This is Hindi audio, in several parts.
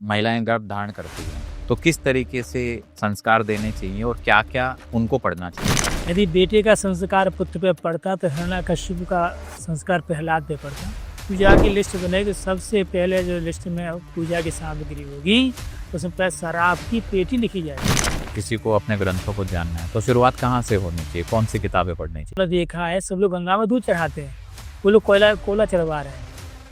महिलाएं गर्भ धारण करती हैं तो किस तरीके से संस्कार देने चाहिए और क्या क्या उनको पढ़ना चाहिए। यदि बेटे का संस्कार पुत्र पे पड़ता तो हिरण्यकश्यप का संस्कार प्रहलाद पे पड़ता। पूजा की लिस्ट बनेगी, सबसे पहले जो लिस्ट में पूजा की सामग्री होगी उसमें पहले शराब की पेटी लिखी जाएगी। किसी को अपने ग्रंथों को जानना है तो शुरुआत कहाँ से होनी चाहिए, कौन सी किताबें पढ़नी चाहिए। देखा है सब लोग गंगा में दूध चढ़ाते हैं, वो लोग कोयला चढ़वा रहे हैं,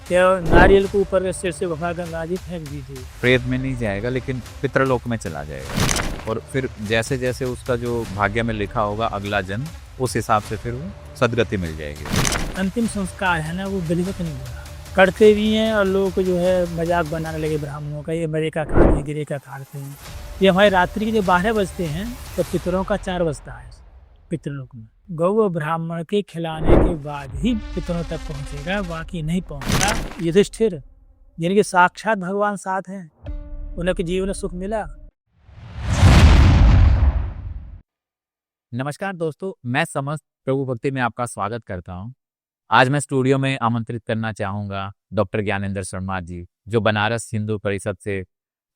तो नारियल को ऊपर के सिर से भगवान गंगा जी फेंक दीजिए। प्रेत में नहीं जाएगा लेकिन पितृलोक में चला जाएगा और फिर जैसे जैसे उसका जो भाग्य में लिखा होगा अगला जन्म, उस हिसाब से फिर वो सदगति मिल जाएगी। अंतिम संस्कार है ना, वो विधिवत नहीं हुआ, करते भी हैं और लोगों को जो है मजाक बनाने लगे ब्राह्मणों का, ये मरे का खाते हैं, गिरे का खाते हैं। ये हमारे रात्रि के जो 12 बजते हैं तो पितरों का 4 बजता है पितृलोक में। गौ और ब्राह्मण के खिलाने के बाद ही पितरों तक पहुंचेगा, बाकी नहीं पहुंचता। युधिष्ठिर जिनके साक्षात भगवान साथ हैं, उनके जीवन में सुख मिला। नमस्कार दोस्तों, मैं समस्त प्रभु भक्ति में आपका स्वागत करता हूं। आज मैं स्टूडियो में आमंत्रित करना चाहूंगा डॉक्टर ज्ञानेंद्र शर्मा जी, जो बनारस हिंदू परिषद से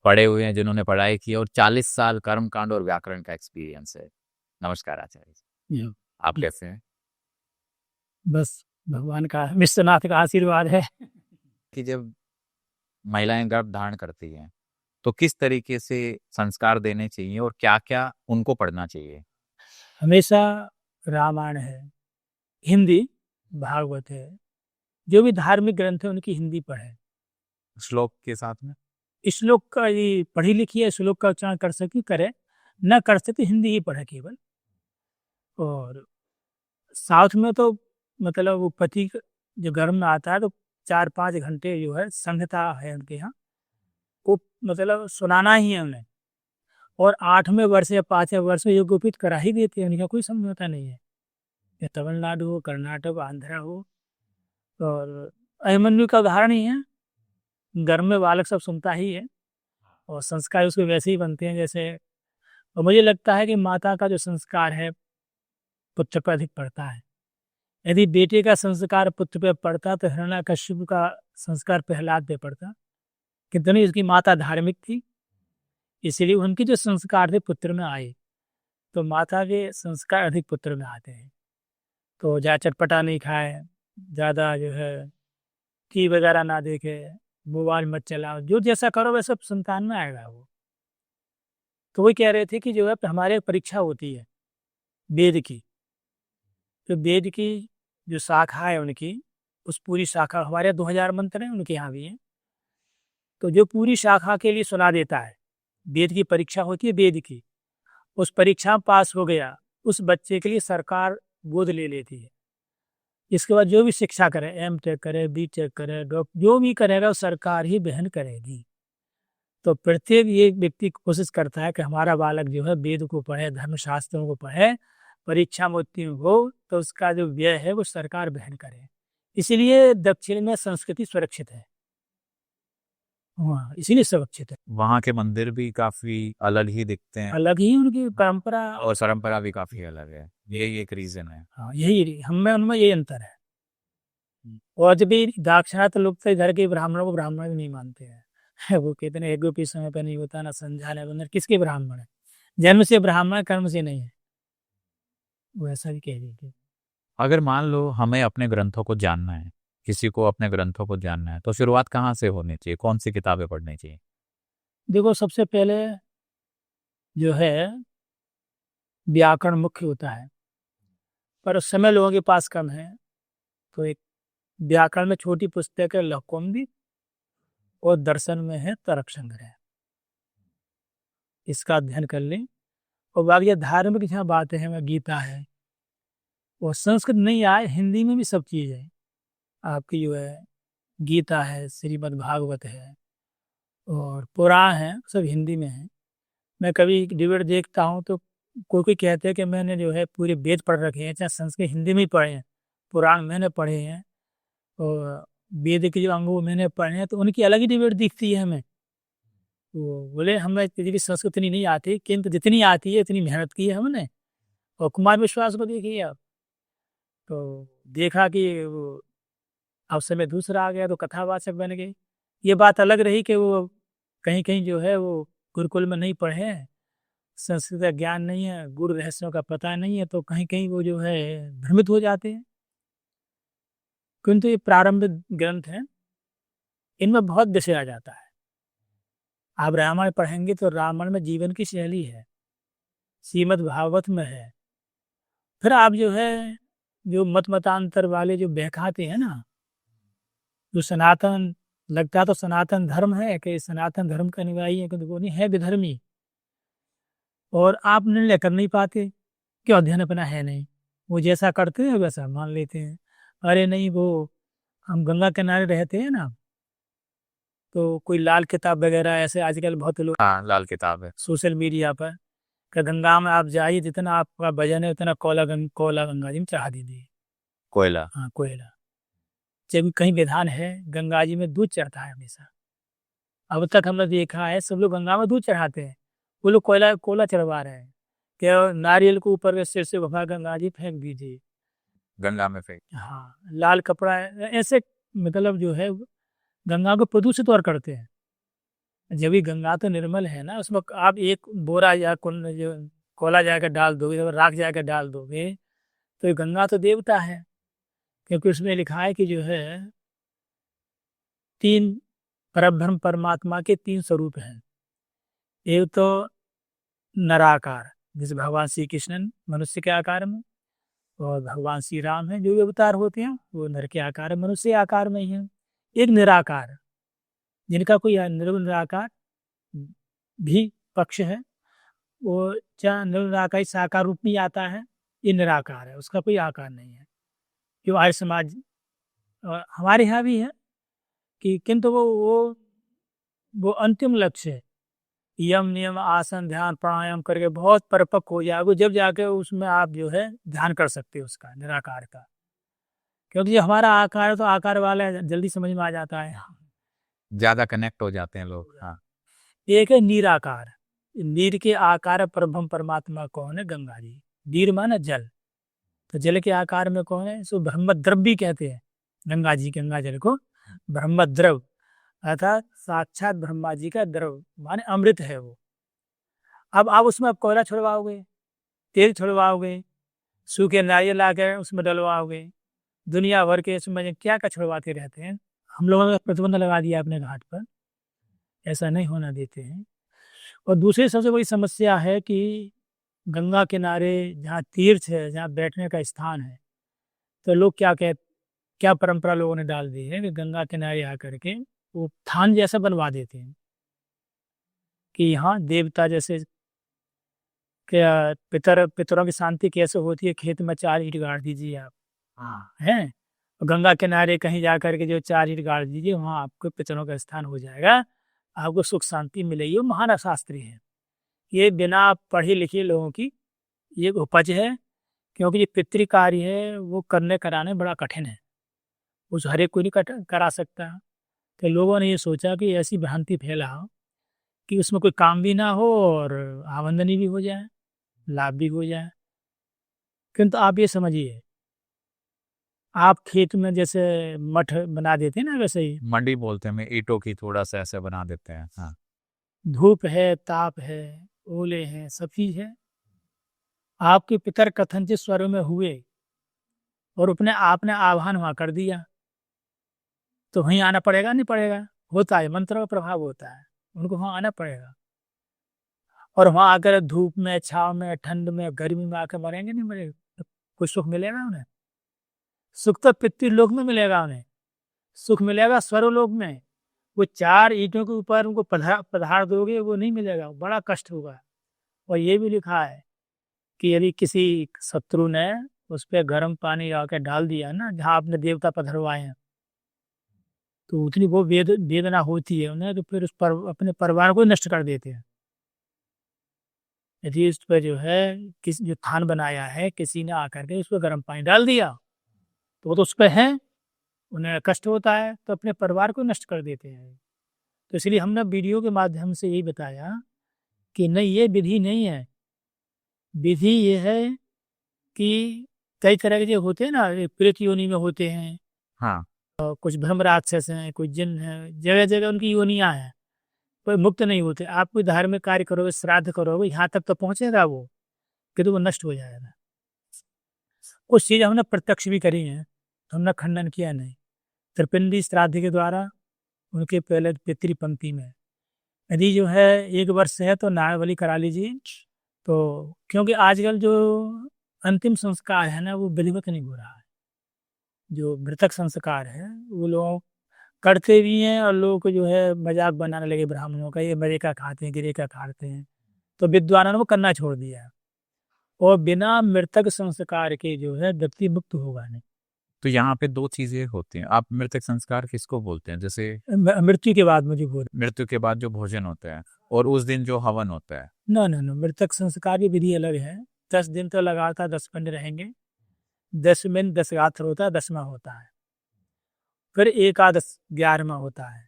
पढ़े हुए हैं, जिन्होंने पढ़ाई की और 40 साल कर्मकांड और व्याकरण का एक्सपीरियंस है। नमस्कार आचार्य जी, आप कैसे हैं? बस भगवान का, विश्वनाथ का आशीर्वाद है कि जब महिलाएं गर्भ धारण करती हैं तो किस तरीके से संस्कार देने चाहिए और क्या क्या उनको पढ़ना चाहिए। हमेशा रामायण है, हिंदी भागवत है, जो भी धार्मिक ग्रंथ है उनकी हिंदी पढ़े। श्लोक के साथ में श्लोक का ये पढ़ी लिखी है, श्लोक का उच्चारण कर सकी करे, न कर सके हिंदी ही पढ़े केवल। और साउथ में तो मतलब वो पति जो गर्भ में आता है तो 4-5 घंटे जो है संहिता है उनके यहाँ, वो मतलब सुनाना ही है उन्हें। और 8वें वर्ष या 5वें वर्ष में यज्ञोपवीत करा ही देते हैं, उनका कोई समझौता नहीं है। या तमिलनाडु हो, कर्नाटक, आंध्रा हो। और अभिमन्यु का उदाहरण ही है, गर्भ में बालक सब सुनता ही है और संस्कार उसके वैसे ही बनते हैं जैसे। और मुझे लगता है कि माता का जो संस्कार है पुत्र पर अधिक पड़ता है। यदि बेटे का संस्कार पुत्र पे पड़ता तो हिरण्यकश्यप का संस्कार प्रहलाद पे पड़ता। कितनी उसकी माता धार्मिक थी, इसलिए उनके जो संस्कार थे पुत्र में आए, तो माता के संस्कार अधिक पुत्र में आते हैं। तो ज़्यादा चटपटा नहीं खाए, ज़्यादा जो है टी वगैरह ना देखे, मोबाइल मत चलाओ, जो जैसा करो वैसा संतान में आएगा वो। तो वही कह रहे थे कि जो है हमारे परीक्षा होती है वेद की, तो वेद की जो शाखा है उनकी, उस पूरी शाखा, हमारे 2000 मंत्र हैं, उनके यहाँ भी हैं। तो जो पूरी शाखा के लिए सुना देता है, वेद की परीक्षा होती है वेद की, उस परीक्षा में पास हो गया, उस बच्चे के लिए सरकार गोद ले लेती है। इसके बाद जो भी शिक्षा करे, M.Tech करे, B.Tech करे, जो भी करेगा वो सरकार ही वहन करेगी। तो प्रत्येक ये व्यक्ति कोशिश करता है कि हमारा बालक जो है वेद को पढ़े, धर्मशास्त्रों को पढ़े, परीक्षा में उत्तीर्ण हो, तो उसका जो व्यय है वो सरकार वहन करे। इसीलिए दक्षिण में संस्कृति सुरक्षित है, हाँ इसीलिए सुरक्षित है। वहाँ के मंदिर भी काफी अलग ही दिखते हैं, अलग ही उनकी परंपरा और परंपरा भी काफी अलग है, यही एक रीजन है। हाँ यही हमें उनमें यही अंतर है। और जब भी दाक्षिणात्य लोग तो इधर के ब्राह्मणों को ब्राह्मण भी नहीं मानते हैं वो कहते हैं यज्ञ के समय पे नहीं होता, ना संध्या ना बंदर, किसके ब्राह्मण है, जन्म से ब्राह्मण, कर्म से नहीं है, वो ऐसा भी कह देते। अगर मान लो हमें अपने ग्रंथों को जानना है, किसी को अपने ग्रंथों को जानना है तो शुरुआत कहाँ से होनी चाहिए, कौन सी किताबें पढ़नी चाहिए। देखो सबसे पहले जो है व्याकरण मुख्य होता है, पर उस समय लोगों के पास कम है, तो एक व्याकरण में छोटी पुस्तक है लघुकौमुदी, और दर्शन में है तर्क संग्रह, इसका अध्ययन कर लें। और बाकी धार्मिक जहाँ बातें हैं वह गीता है, और संस्कृत नहीं आए हिंदी में भी सब चीज़ है आपकी, जो है गीता है, श्रीमद् भागवत है, और पुराण है, सब हिंदी में है। मैं कभी डिबेट देखता हूँ तो कोई कोई कहते हैं कि मैंने जो है पूरे वेद पढ़ रखे हैं, चाहे संस्कृत हिंदी में ही पढ़े हैं, पुराण मैंने पढ़े हैं, और वेद के जो अंग वो मैंने पढ़े हैं, तो उनकी अलग ही डिबेट दिखती है हमें। वो बोले हमें भी संस्कृत इतनी नहीं आती, किंतु जितनी आती है इतनी मेहनत की है हमने। और कुमार विश्वास को देखिए आप, तो देखा कि वो अब समय दूसरा आ गया तो कथावाचक बन गए। ये बात अलग रही कि वो कहीं कहीं जो है वो गुरुकुल में नहीं पढ़े हैं, संस्कृत का ज्ञान नहीं है, गुरु रहस्यों का पता नहीं है, तो कहीं कहीं वो जो है भ्रमित हो जाते हैं। किंतु ये प्रारंभिक ग्रंथ हैं, इनमें बहुत विषय आ जाता है। आप रामायण पढ़ेंगे तो रामायण में जीवन की शैली है, श्रीमद् भागवत में है। फिर आप जो है जो मतांतर वाले जो बहकाते हैं ना, जो सनातन लगता तो सनातन धर्म है कि सनातन धर्म का अनुयायी है, किंतु वो नहीं है, विधर्मी। और आप निर्णय कर नहीं पाते, क्यों? अध्ययन अपना है नहीं। वो जैसा करते हैं वैसा मान लेते हैं। अरे नहीं, वो हम गंगा किनारे रहते हैं ना, तो कोई लाल किताब वगैरह ऐसे आजकल बहुत लोग हाँ, लाल किताब है। सोशल मीडिया पर कि गंगा में आप जाइए, जितना आपका वजन है उतना कोला गंगा जी में चढ़ा दीजिए। कोयला। हाँ, कोयला। जब कहीं विधान है गंगा जी में दूध चढ़ता है हमेशा। अब तक हमने देखा है सब लोग गंगा में दूध चढ़ाते हैं, वो लोग कोला चढ़वा रहे हैं। क्या नारियल को ऊपर के सिर से भगा गंगा जी फेंक दीजिए। गंगा में फेंक। हाँ, लाल कपड़ा ऐसे मतलब जो है गंगा को प्रदूषित और करते हैं। जब भी गंगा तो निर्मल है ना, उसमें आप एक बोरा या जो कोला जाकर डाल दोगे, राख जाकर डाल दोगे, तो ये गंगा तो देवता है, क्योंकि उसमें लिखा है कि जो है 3 परब्रह्म परमात्मा के 3 स्वरूप हैं। एक तो नराकार, जैसे भगवान श्री कृष्ण मनुष्य के आकार में, और भगवान श्री राम है जो भी अवतार होते हैं वो नर के आकार में, मनुष्य आकार में ही है। एक निराकार, जिनका कोई निराकार भी पक्ष है, वो चाहे निराकार साकार रूप में आता है, ये निराकार है, उसका कोई आकार नहीं है। जो आर्य समाज और हमारे यहाँ भी है कि किंतु वो अंतिम लक्ष्य है। यम नियम आसन ध्यान प्राणायाम करके बहुत परिपक्व हो जाओगे, जब जाके उसमें आप जो है ध्यान कर सकते हो उसका, निराकार का। क्योंकि जो हमारा आकार है तो आकार वाला जल्दी समझ में आ जाता है, ज्यादा कनेक्ट हो जाते हैं लोग। हाँ। एक है निराकार। नीर के आकार परब्रह्म परमात्मा कौन है? गंगा जी। नीर माना जल, तो जल के आकार में कौन है? इसको ब्रह्म द्रव भी कहते हैं। गंगा जी, गंगा जल को ब्रह्म द्रव, अर्थात साक्षात ब्रह्मा जी का द्रव माने अमृत है वो। अब आप उसमें आप कोयला छोड़वाओगे, तेल छोड़वाओगे, सूखे नारियल ला कर उसमें डलवाओगे, दुनिया भर के इसमें क्या क्या छोड़वाते रहते हैं। हम लोगों ने प्रतिबंध लगा दिया अपने घाट पर, ऐसा नहीं होना देते हैं। और दूसरी सबसे बड़ी समस्या है कि गंगा किनारे जहाँ तीर्थ है, जहाँ बैठने का स्थान है, तो लोग क्या परंपरा लोगों ने डाल दी है कि गंगा किनारे आकर के वो थान जैसा बनवा देते हैं कि यहाँ देवता जैसे, क्या पितरों की शांति कैसे होती है, खेत में 4 ईंट गाड़ दीजिए आप, हाँ हैं, गंगा किनारे कहीं जा करके जो 4 ईंट गाड़ दीजिए, वहाँ आपको पितरों का स्थान हो जाएगा, आपको सुख शांति मिलेगी। वो महान शास्त्री है। ये बिना पढ़े लिखे लोगों की ये उपज है, क्योंकि ये पितृ कार्य है, वो करने कराने बड़ा कठिन है, उस हर एक कोई नहीं करा सकता। तो लोगों ने ये सोचा कि ऐसी भ्रांति फैलाओ कि उसमें कोई काम भी ना हो और आमदनी भी हो जाए, लाभ भी हो जाए। किंतु आप ये समझिए, आप खेत में जैसे मठ बना देते हैं ना, वैसे ही मंडी बोलते हैं, ईंटों की थोड़ा सा ऐसे बना देते हैं। हाँ। धूप है, ताप है, ओले हैं, सब चीज है। आपके पितर कथनचित स्वरों में हुए और अपने आपने आह्वान वहां कर दिया, तो वहीं आना पड़ेगा, नहीं पड़ेगा? होता है, मंत्र का प्रभाव होता है, उनको वहां आना पड़ेगा। और वहां आकर धूप में, छाव में, ठंड में, गर्मी में आकर मरेंगे, नहीं मरेंगे? तो कुछ सुख मिलेगा उन्हें? सुख तो पितृलोक में मिलेगा उन्हें, सुख मिलेगा स्वर्गलोक में। वो 4 ईंटों के ऊपर उनको पधार दोगे, वो नहीं मिलेगा, बड़ा कष्ट होगा। और ये भी लिखा है कि यदि किसी शत्रु ने उस पर गर्म पानी आके डाल दिया ना, जहाँ आपने देवता पधरवाए हैं, तो उतनी वो वेदना होती है उन्हें, तो फिर उस पर अपने परिवार को नष्ट कर देते हैं। यदि उस पर जो है किसी जो थान बनाया है, किसी ने आकर के उस पर गर्म पानी डाल दिया, तो वो तो उस पर है, उन्हें कष्ट होता है, तो अपने परिवार को नष्ट कर देते हैं। तो इसलिए हमने वीडियो के माध्यम से यही बताया कि नहीं, ये विधि नहीं है। विधि ये है कि कई तरह के जो होते हैं ना, प्रेत योनि में होते हैं, हाँ। और कुछ ब्रह्म राक्षस हैं, कुछ जिन हैं, जगह जगह उनकी योनियां हैं। मुक्त नहीं होते। आप कोई धार्मिक कार्य करोगे, श्राद्ध करोगे, यहाँ तक तो पहुंचेगा वो, कि तो वो नष्ट हो जाएगा। कुछ चीज़ हमने प्रत्यक्ष भी करी हैं, तो हमने खंडन किया नहीं। त्रिपिंडी श्राद्ध के द्वारा उनके पहले पितृ पंक्ति में यदि जो है 1 वर्ष है तो नाग बलि करा लीजिए। तो क्योंकि आजकल जो अंतिम संस्कार है ना, वो विधिवत नहीं हो रहा है। जो मृतक संस्कार है वो लोग करते भी हैं, और लोग को जो है मजाक बनाने लगे ब्राह्मणों का, ये मरे का खाते हैं, गिरे का खाते हैं। तो विद्वानों ने वो करना छोड़ दिया, और बिना मृतक संस्कार के जो है व्यक्ति मुक्त होगा नहीं। तो यहाँ पे 2 चीजें होती हैं। आप मृतक संस्कार किसको बोलते हैं? जैसे मृत्यु के बाद मुझे बोल, मृत्यु के बाद जो भोजन होता है और उस दिन जो हवन होता है। ना ना ना, मृतक संस्कार की विधि अलग है। 10 दिन तो लगातार 10 पिंड रहेंगे। 10 में 10 रात्र होता है, 10वां होता है, फिर एकादश 11वां होता है,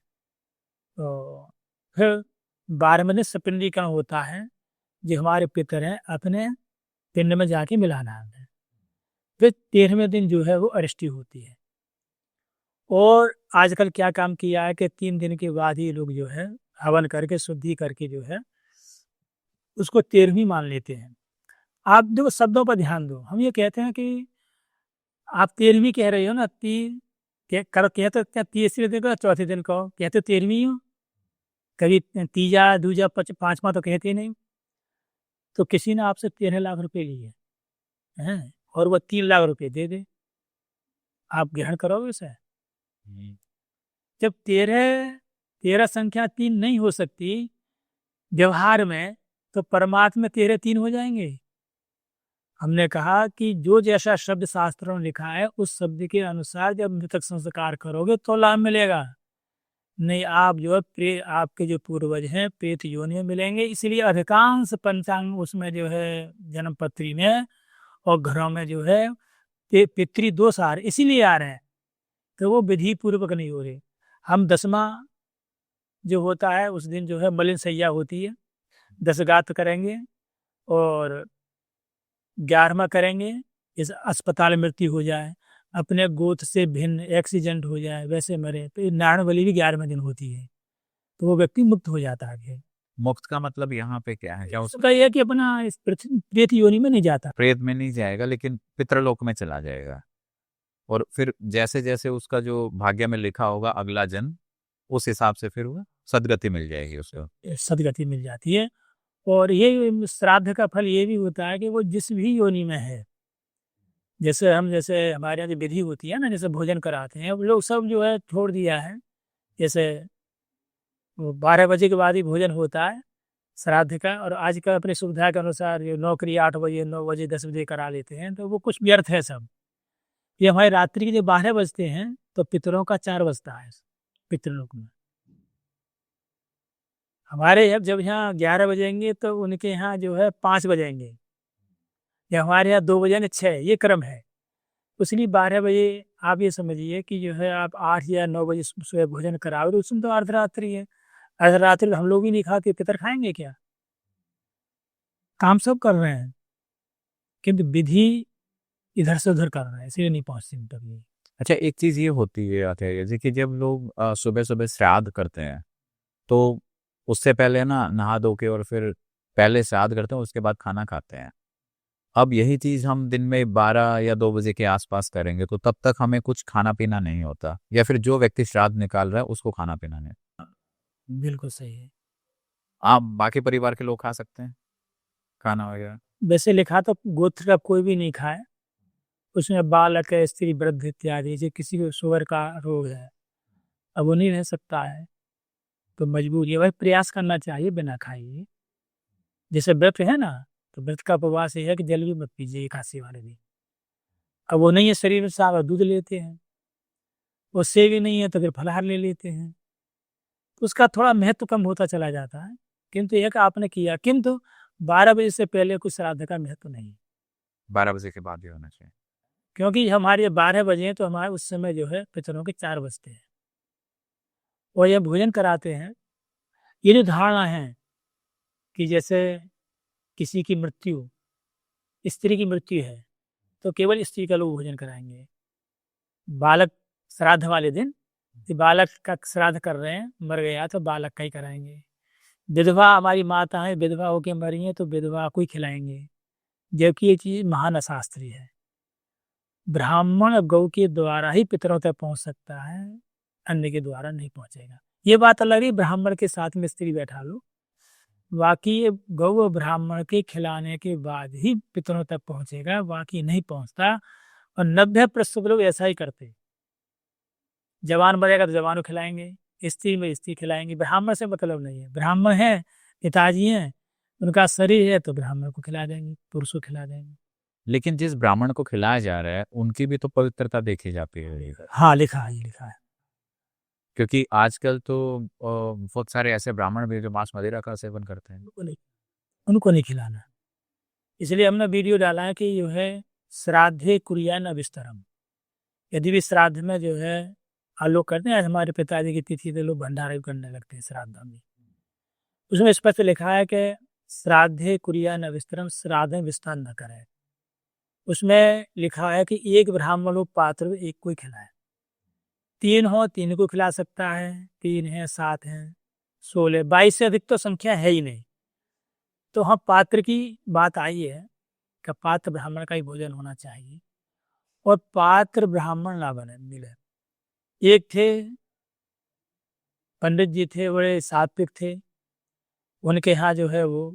तो फिर 12वें दिन सपिंडीकरण होता है। जो हमारे पितर हैं अपने पिंड में जाके मिलाना है। फिर 13वें दिन जो है वो अरेस्टी होती है। और आजकल क्या काम किया है कि 3 दिन के बाद ही लोग जो है हवन करके शुद्धि करके जो है उसको 13वीं मान लेते हैं। आप देखो शब्दों पर ध्यान दो। हम ये कहते हैं कि आप 13वीं कह रहे हो ना, कहते क्या तीसरे दिन को, चौथे दिन को कहते 13वीं हो, कभी तीजा दूजा 5वां तो कहते ही नहीं। तो किसी ने आपसे 13 लाख रुपए लिए हैं, और वो 3 लाख रुपए दे दे, आप ग्रहण करोगे उसे? जब 13 संख्या 3 नहीं हो सकती व्यवहार में, तो परमात्मा 13 3 हो जाएंगे। हमने कहा कि जो जैसा शब्द शास्त्रों में लिखा है उस शब्द के अनुसार जब मृतक संस्कार करोगे तो लाभ मिलेगा। नहीं, आप जो है आपके जो पूर्वज हैं प्रेत योनि में मिलेंगे। इसलिए अधिकांश पंचांग उसमें जो है जन्म पत्री में और घरों में जो है पितृ दोष आ रहे, इसीलिए आ रहे हैं कि वो विधि पूर्वक नहीं हो रहे। हम 10वां जो होता है उस दिन जो है मलिन सैया होती है, 10 गात्र करेंगे, और 11वां करेंगे इस अस्पताल में मृत्यु हो जाए, अपने गोत्र से भिन्न एक्सीडेंट हो जाए, वैसे मरे, तो नारायण बलि भी 11वें दिन होती है, तो वो व्यक्ति मुक्त हो जाता है। मुक्त का मतलब यहाँ पे क्या है? क्या उसका यह है कि अपना इस प्रेत योनि में नहीं जाता, प्रेत में नहीं जाएगा, लेकिन पितृलोक में चला जाएगा, और फिर जैसे जैसे उसका जो भाग्य में लिखा होगा अगला जन्म, उस हिसाब से फिर वो सदगति मिल जाएगी उसको। सदगति मिल जाती है। और ये श्राद्ध का फल ये भी होता है कि वो जिस भी योनि में है, जैसे हमारे यहाँ जो विधि होती है ना, जैसे भोजन कराते हैं, वो लोग सब जो है छोड़ दिया है। जैसे वो 12 बजे के बाद ही भोजन होता है श्राद्ध का, और आज का अपनी सुविधा के अनुसार ये नौकरी 8 बजे 9 बजे 10 बजे करा लेते हैं, तो वो कुछ व्यर्थ है सब। ये हमारे रात्रि के जो 12 बजते हैं तो पितरों का 4 बजता है पितृलोक में। हमारे जब यहाँ 11 बजेंगे तो उनके यहाँ जो है 5 बजेंगे, या हमारे यहाँ 2 बजे 6, ये क्रम है। इसलिए 12 बजे आप ये समझिए कि जो है आप 8 या 9 बजे सुबह भोजन कराओ, तो उसमें तो अर्धरात्रि है। अर्धरात्रि हम लोग भी नहीं खाते, पितर खाएंगे क्या? काम सब कर रहे हैं, किंतु विधि इधर से उधर कर रहे हैं, इसलिए नहीं पहुंचती उन तक ये। अच्छा, एक चीज ये होती है आचार्य जी कि जब लोग सुबह सुबह श्राद्ध करते हैं, तो उससे पहले ना नहा धो के और फिर पहले श्राद्ध करते हैं, उसके बाद खाना खाते हैं। अब यही चीज हम दिन में 12 या 2 बजे के आसपास करेंगे, तो तब तक हमें कुछ खाना पीना नहीं होता, या फिर जो व्यक्ति श्राद्ध निकाल रहा है उसको खाना पीना नहीं। बिल्कुल सही है। आप बाकी परिवार के लोग खा सकते हैं खाना वगैरह? वैसे लिखा तो गोत्र का कोई भी नहीं खाए, उसमें बालक है, स्त्री, वृद्ध इत्यादि, जैसे किसी को शुगर का रोग है, अब वो नहीं रह सकता है, तो मजबूर है, वही प्रयास करना चाहिए बिना खाइए। जैसे व्रत है ना, तो व्रत का उपवास ये है कि जल भी मत पीजिए एकादशी वाले दिन। अब वो नहीं है शरीर में सागर, दूध लेते हैं, उससे भी नहीं है तो फिर फलाहार ले लेते हैं, तो उसका थोड़ा महत्व कम होता चला जाता है। किंतु एक आपने किया, किंतु 12 बजे से पहले कुछ श्राद्ध का महत्व नहीं है, 12 बजे के बाद ही होना चाहिए। क्योंकि हमारे 12 बजे हैं तो हमारे उस समय जो है पितरों के 4 बजते हैं, और यह भोजन कराते हैं। ये जो धारणा है कि जैसे किसी की मृत्यु, स्त्री की मृत्यु है तो केवल स्त्री का लोग भोजन कराएंगे, बालक श्राद्ध वाले दिन, कि बालक का श्राद्ध कर रहे हैं, मर गया तो बालक का ही कराएंगे, विधवा हमारी माता है, विधवा होके मरी है तो विधवा को ही खिलाएंगे, जबकि ये चीज महान अशास्त्रीय है। ब्राह्मण गौ के द्वारा ही पितरों तक पहुंच सकता है, अन्य के द्वारा नहीं पहुंचेगा। ये बात अलग है, ब्राह्मण के साथ में स्त्री बैठा लो, बाकी ये गौ और ब्राह्मण के खिलाने के बाद ही पितरों तक पहुंचेगा, बाकी नहीं पहुंचता। और 90% लोग ऐसा ही करते, जवान मरेगा तो जवान को खिलाएंगे, स्त्री में स्त्री खिलाएंगे, ब्राह्मण से मतलब नहीं है। ब्राह्मण है, पिताजी हैं, उनका शरीर है तो ब्राह्मण को खिला देंगे, पुरुष को खिला देंगे। लेकिन जिस ब्राह्मण को खिलाया जा रहा है उनकी भी तो पवित्रता देखी जाती है। हाँ, लिखा है, ये लिखा है। क्योंकि आजकल तो बहुत सारे ऐसे ब्राह्मण भी जो मांस मदिरा का सेवन करते हैं। उनको नहीं खिलाना। इसलिए हमने वीडियो डाला है कि जो है श्राद्धे कुरियान अभिस्तरम, यदि भी श्राद्ध में जो है लोग करते हैं, आज हमारे पिताजी की तिथि पे लोग भंडारा भी करने लगते हैं श्राद्ध में, उसमें स्पष्ट लिखा है कि श्राद्धे कुरियान अभिस्तरम, श्राद्ध में विस्तार न करे। उसमें लिखा है कि एक ब्राह्मण लोग पात्र एक को ही खिलाए, 3 हो 3 को खिला सकता है, 3 है 7 है 16 22 से अधिक तो संख्या है ही नहीं। तो हाँ, पात्र की बात आई है कि पात्र ब्राह्मण का ही भोजन होना चाहिए, और पात्र ब्राह्मण ना बने मिले। एक थे पंडित जी, थे बड़े सात्विक थे, उनके यहाँ जो है वो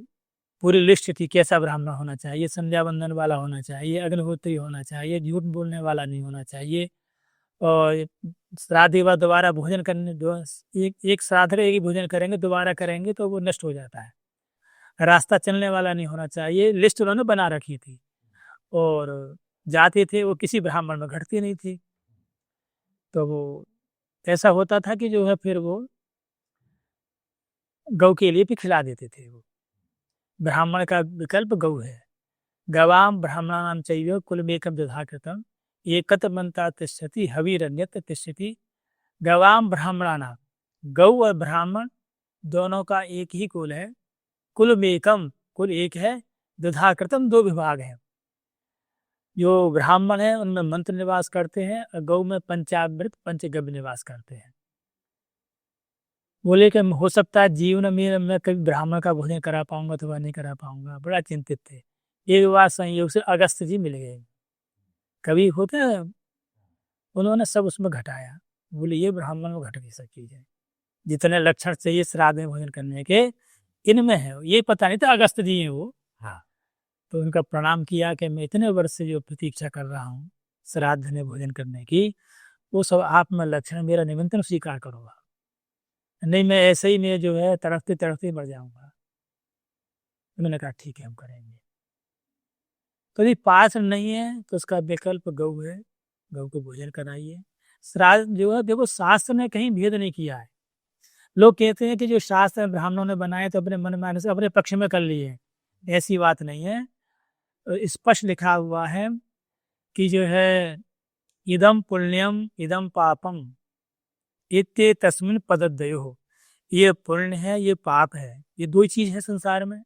पूरी लिस्ट थी कैसा ब्राह्मण होना चाहिए, संध्या बंदन वाला होना चाहिए, अग्निहोत्री होना चाहिए, झूठ बोलने वाला नहीं होना चाहिए, और श्राद्ध के बाद दोबारा भोजन करने एक श्राद्ध का एक ही भोजन करेंगे, दोबारा करेंगे तो वो नष्ट हो जाता है। रास्ता चलने वाला नहीं होना चाहिए, लिस्ट उन्होंने बना रखी थी, और जाते थे वो किसी ब्राह्मण में घटती नहीं थी। तो वो ऐसा होता था कि जो है फिर वो गौ के लिए भी खिला देते थे। वो ब्राह्मण का विकल्प गौ है। गवाम ब्राह्मणानाम चैव कुलमेकम दधा कृतम एकत मंता तिष्ठति हविरन्यत तिष्ठति। गवाम ब्राह्मणानाम, गौ और ब्राह्मण दोनों का एक ही कुल है, कुलमेकम, कुल एक है, दधा कृतम 2 विभाग हैं। जो ब्राह्मण है उनमें मंत्र निवास करते हैं, और गौ में पंचामृत पंचगव्य निवास करते हैं। बोले कि हो सकता है जीवन में मैं कभी ब्राह्मण का भोजन करा पाऊंगा तो वह नहीं करा पाऊंगा, बड़ा चिंतित थे। एक बार संयोग से अगस्त जी मिल गए, कभी होते हैं, उन्होंने सब उसमें घटाया, बोले ये ब्राह्मण में घट गई सब चीजें, जितने लक्षण चाहिए श्राद्ध में भोजन करने के इनमें है। ये पता नहीं था अगस्त जी हैं वो। हाँ, तो उनका प्रणाम किया कि मैं इतने वर्ष से जो प्रतीक्षा कर रहा हूँ श्राद्ध में भोजन करने की, वो सब आप में लक्षण, मेरा निमंत्रण स्वीकार करूँगा, नहीं मैं ऐसे ही मैं जो है तड़पते तड़पते मर जाऊंगा। उन्होंने कहा ठीक है हम करेंगे। तो यदि पात्र नहीं है तो उसका विकल्प गौ है, गौ को भोजन कराइए। श्राद्ध जो है देखो, शास्त्र ने कहीं भेद नहीं किया है। लोग कहते हैं कि जो शास्त्र ब्राह्मणों ने बनाए तो अपने मन माने से अपने पक्ष में कर लिए, ऐसी बात नहीं है। स्पष्ट लिखा हुआ है कि जो है इदम पुण्यम इदम पापम इत्ते तस्मिन पदद्वयो, ये पुण्य है ये पाप है, ये 2 चीज है संसार में,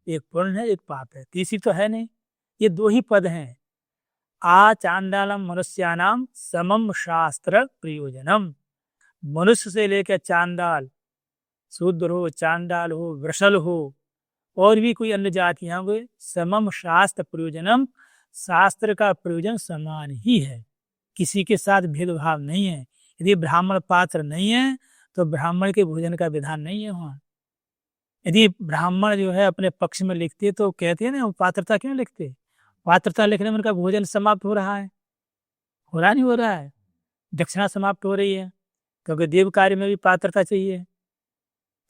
एक पुण्य है एक पाप है, तीसरी तो है नहीं, ये 2 ही पद हैं। आ चांडालम मनुष्यानाम समम शास्त्र प्रयोजनम, मनुष्य से लेकर चांडाल, शूद्र हो चांडाल हो वृषल हो और भी कोई अन्य जातियां हो, समम शास्त्र प्रयोजनम, शास्त्र का प्रयोजन समान ही है, किसी के साथ भेदभाव नहीं है। यदि ब्राह्मण पात्र नहीं है तो ब्राह्मण के भोजन का विधान नहीं है वहाँ। यदि ब्राह्मण जो है अपने पक्ष में लिखते तो कहते हैं ना, पात्रता क्यों लिखते, पात्रता लिखने में उनका भोजन समाप्त हो रहा है, हो रहा नहीं हो रहा है, दक्षिणा समाप्त हो रही है, क्योंकि देव कार्य में भी पात्रता चाहिए।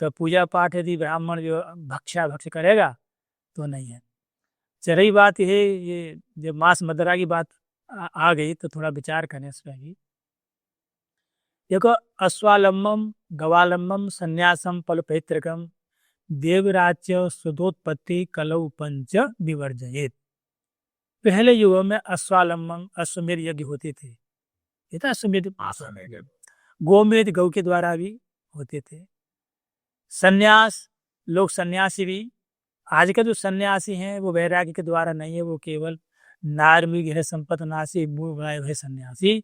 तो पूजा पाठ यदि ब्राह्मण जो भक्ष करेगा तो नहीं है। चरही बात ये जब मांस मदिरा की बात आ गई तो थोड़ा विचार करें इस पर भी। देखो, अश्वालंबम गवालंबम संन्यासम फलपैतृकम देवराज्य सुदोत्पत्ति कलौ पंच विवर्जयेत। पहले युगों में अश्वालंबम अश्वमेध यज्ञ होते थे, ये था अश्वमेध, गोमेध गौ के द्वारा भी होते थे। संन्यास, लोग सन्यासी भी, आज के जो सन्यासी हैं वो वैराग्य के द्वारा नहीं है, वो केवल नार्मिक है, संपत नासी मूल बनाए हुए सन्यासी।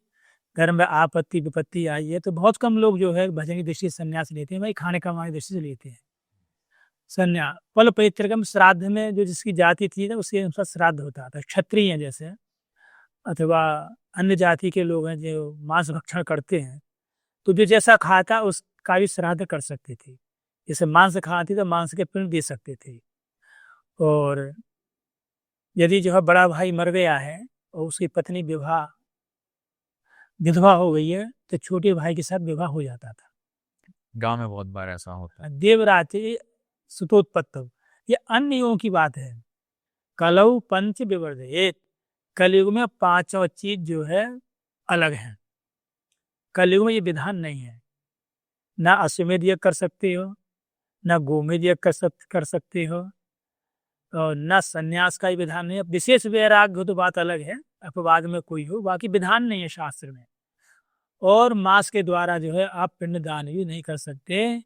घर में आपत्ति विपत्ति आई है तो बहुत कम लोग जो है भजन की दृष्टि से सन्यास लेते हैं, भाई खाने कमाने की दृष्टि से लेते हैं। संन्यास फल परित्यगम श्राद्ध में जो जिसकी जाति थी ना उसके अनुसार श्राद्ध होता था। क्षत्रिय हैं जैसे अथवा अन्य जाति के लोग हैं जो मांस भक्षण करते हैं, तो जो जैसा खाता उसका भी श्राद्ध कर सकते थे। जैसे मांस खाती तो मांस के पिंड दे सकते थे। और यदि जो है बड़ा भाई मर गया है और उसकी पत्नी विधवा हो गई है तो छोटे भाई के साथ विवाह हो जाता था। गांव में बहुत बार ऐसा होता है। देवरात्रि सुतोत्पत्तव, ये अन्य युगों की बात है। कलौ पंच विवर्धयेत, कलयुग में पांचों चीज जो है अलग है। कलयुग में ये विधान नहीं है। ना अश्वमेध यज्ञ कर सकते हो, ना गोमेध यज्ञ कर सकते हो, और न संन्यास का ही विधान नहीं है। विशेष वैराग्य हो तो बात अलग है, अपवाद में कोई हो, बाकी विधान नहीं है शास्त्र में। और मांस के द्वारा जो है आप पिंडदान भी नहीं कर सकते।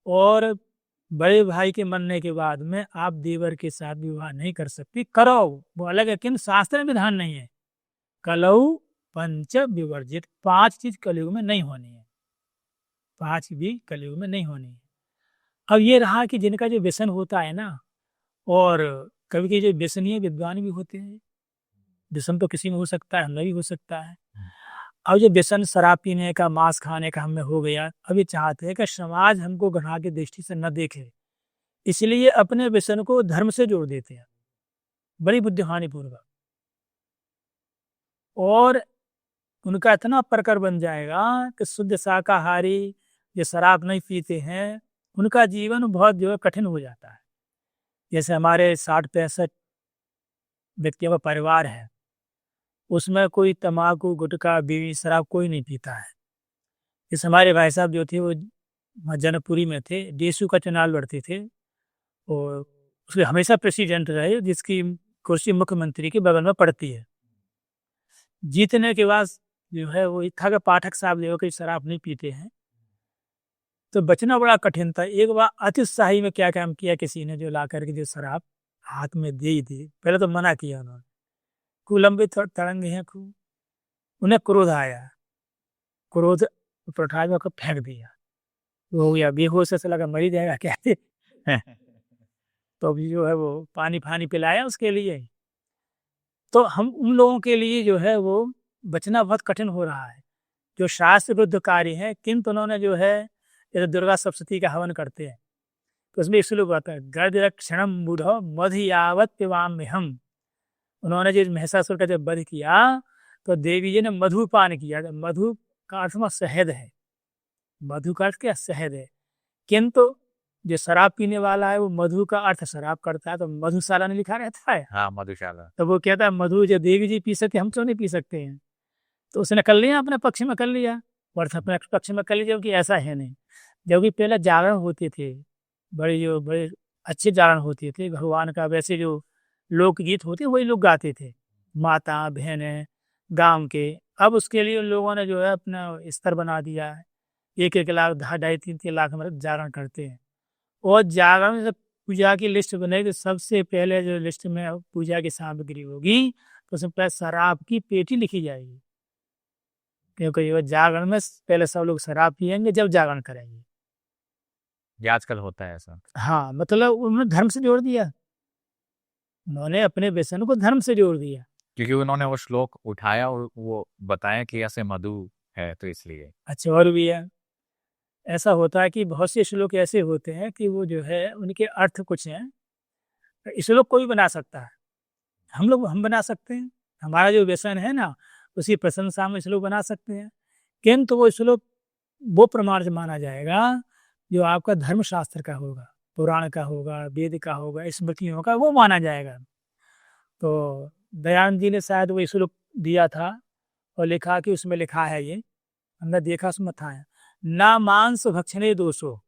और बड़े भाई के मरने के बाद में आप देवर के साथ विवाह नहीं कर सकते। करो वो अलग है, किंतु शास्त्र में विधान नहीं है। कलौ पंच विवर्जित, 5 चीज कलयुग में नहीं होनी है, 5 भी कलयुग में नहीं होनी है। अब ये रहा कि जिनका जो व्यसन होता है ना, और कभी के जो व्यसनीय विद्वान भी होते हैं। व्यसन तो किसी में हो सकता है, हमें भी हो सकता है। अब जो व्यसन शराब पीने का, मांस खाने का हमें हो गया, अब ये चाहते हैं कि समाज हमको घृणा की दृष्टि से न देखे, इसलिए अपने व्यसन को धर्म से जोड़ देते हैं बड़ी बुद्धिमानी पूर्वक। और उनका इतना प्रकर बन जाएगा कि शुद्ध शाकाहारी जो शराब नहीं पीते हैं उनका जीवन बहुत जो है कठिन हो जाता है। जैसे हमारे 60-65 व्यक्तियों का परिवार है, उसमें कोई तम्बाकू, गुटखा, बीड़ी, शराब कोई नहीं पीता है। जैसे हमारे भाई साहब जो थे वो जनकपुरी में थे, डेसू का चुनाव लड़ते थे और उसके हमेशा प्रेसिडेंट रहे, जिसकी कुर्सी मुख्यमंत्री के बगल में पड़ती है। जीतने के बाद जो है वो था कि पाठक साहब जो कि शराब नहीं पीते हैं, तो बचना बड़ा कठिन था। एक बार अतिशाही में क्या काम किया, किसी ने जो ला करके जो शराब हाथ में दे ही दी, पहले तो मना किया उन्होंने, कुलंबित तरंग हैं खूब, उन्हें क्रोध आया, क्रोध उठा के फेंक दिया, वो हो गया बेहोश, से लगा मर ही जाएगा कहते। तो अभी जो है वो पानी फानी पिलाया उसके लिए। तो हम उन लोगों के लिए जो है वो बचना बहुत कठिन हो रहा है जो शास्त्र विरुद्ध कार्य है। किंतु उन्होंने जो है जैसे दुर्गा सप्तशती का हवन करते हैं तो उसमें एक श्लोक आता है, गर्दक्षणम बुधो मधुयावत पिबाम में हम। उन्होंने जो महिषासुर का जब वध किया तो देवी जी ने मधुपान किया। मधु का अर्थ में शहद है, मधु का अर्थ क्या, शहद है। किंतु जो शराब पीने वाला है वो मधु का अर्थ शराब करता है, तो मधुशाला ने लिखा रहता है। हाँ, मधुशाला। तो वो कहता है मधु जो देवी जी पी सकते हम क्यों नहीं पी सकते हैं। तो उसने कर लिया, अपने पक्ष में कर लिया, वर्ष अपने पक्ष में कर लिया, जबकि ऐसा है नहीं। जबकि पहले जागरण होते थे, बड़े अच्छे जागरण होते थे भगवान का। वैसे जो लोकगीत होते वही लोग गाते थे, माता बहनें गांव के। अब उसके लिए लोगों ने जो है अपना स्तर बना दिया है, 1-1 लाख, 2.5-3 लाख मतलब जागरण करते हैं। और जागरण जब पूजा की लिस्ट बनेगी तो सबसे पहले जो लिस्ट में पूजा की सामग्री होगी तो उसमें पहले शराब की पेटी लिखी जाएगी, क्योंकि वो जागरण में पहले सब लोग शराब पियेंगे जब जागरण करेंगे। ये आजकल होता है ऐसा। हाँ, मतलब उन्होंने धर्म से जोड़ दिया, उन्होंने अपने व्यसन को धर्म से जोड़ दिया। क्योंकि उन्होंने वो श्लोक उठाया और वो बताया कि ऐसे मधु है, तो इसलिए। अच्छा, और भी है, ऐसा होता है कि बहुत से श्लोक ऐसे होते हैं कि वो जो है उनके अर्थ कुछ हैं। श्लोक कोई बना सकता है, हम बना सकते हैं, हमारा जो व्यसन है ना उसी प्रशंसा में श्लोक बना सकते हैं। किंतु वो श्लोक वो प्रमाण से माना जाएगा जो आपका धर्मशास्त्र का होगा, पुराण का होगा, वेद का होगा, स्मृतियों का, वो माना जाएगा। तो दयानंद जी ने शायद वो श्लोक दिया था और लिखा कि उसमें लिखा है, ये हमने देखा उसमें था, न मांस भक्षणे दोषो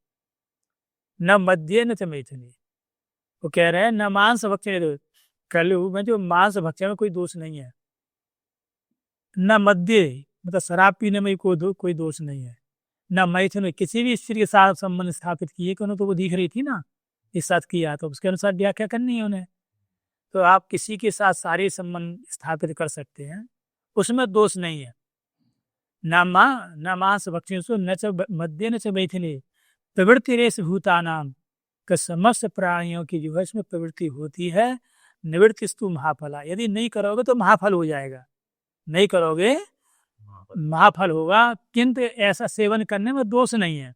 न मद्य न च मैथुने। वो कह रहे हैं न मांस भक्षणे दोष, कलयुग में जो मांस भक्षण में कोई दोष नहीं है, न मद्य मतलब शराब पीने में कोई दोष नहीं है, न मैथुन किसी भी स्त्री के साथ संबंध स्थापित किए, क्यों तो वो दिख रही थी ना इस साथ किया, तो उसके अनुसार व्याख्या करनी है उन्हें। तो आप किसी के साथ सारे संबंध स्थापित कर सकते हैं, उसमें दोष नहीं है। न मांस भक्षण न च मद्य न च मैथिली प्रवृत्ति रेस भूतानाम कि समस्त प्राणियों की जो है इसमें प्रवृत्ति होती है। निवृत्तिस्तु महाफला, यदि नहीं करोगे तो महाफल हो जाएगा, नहीं करोगे महाफल होगा, किंतु ऐसा सेवन करने में दोष नहीं है।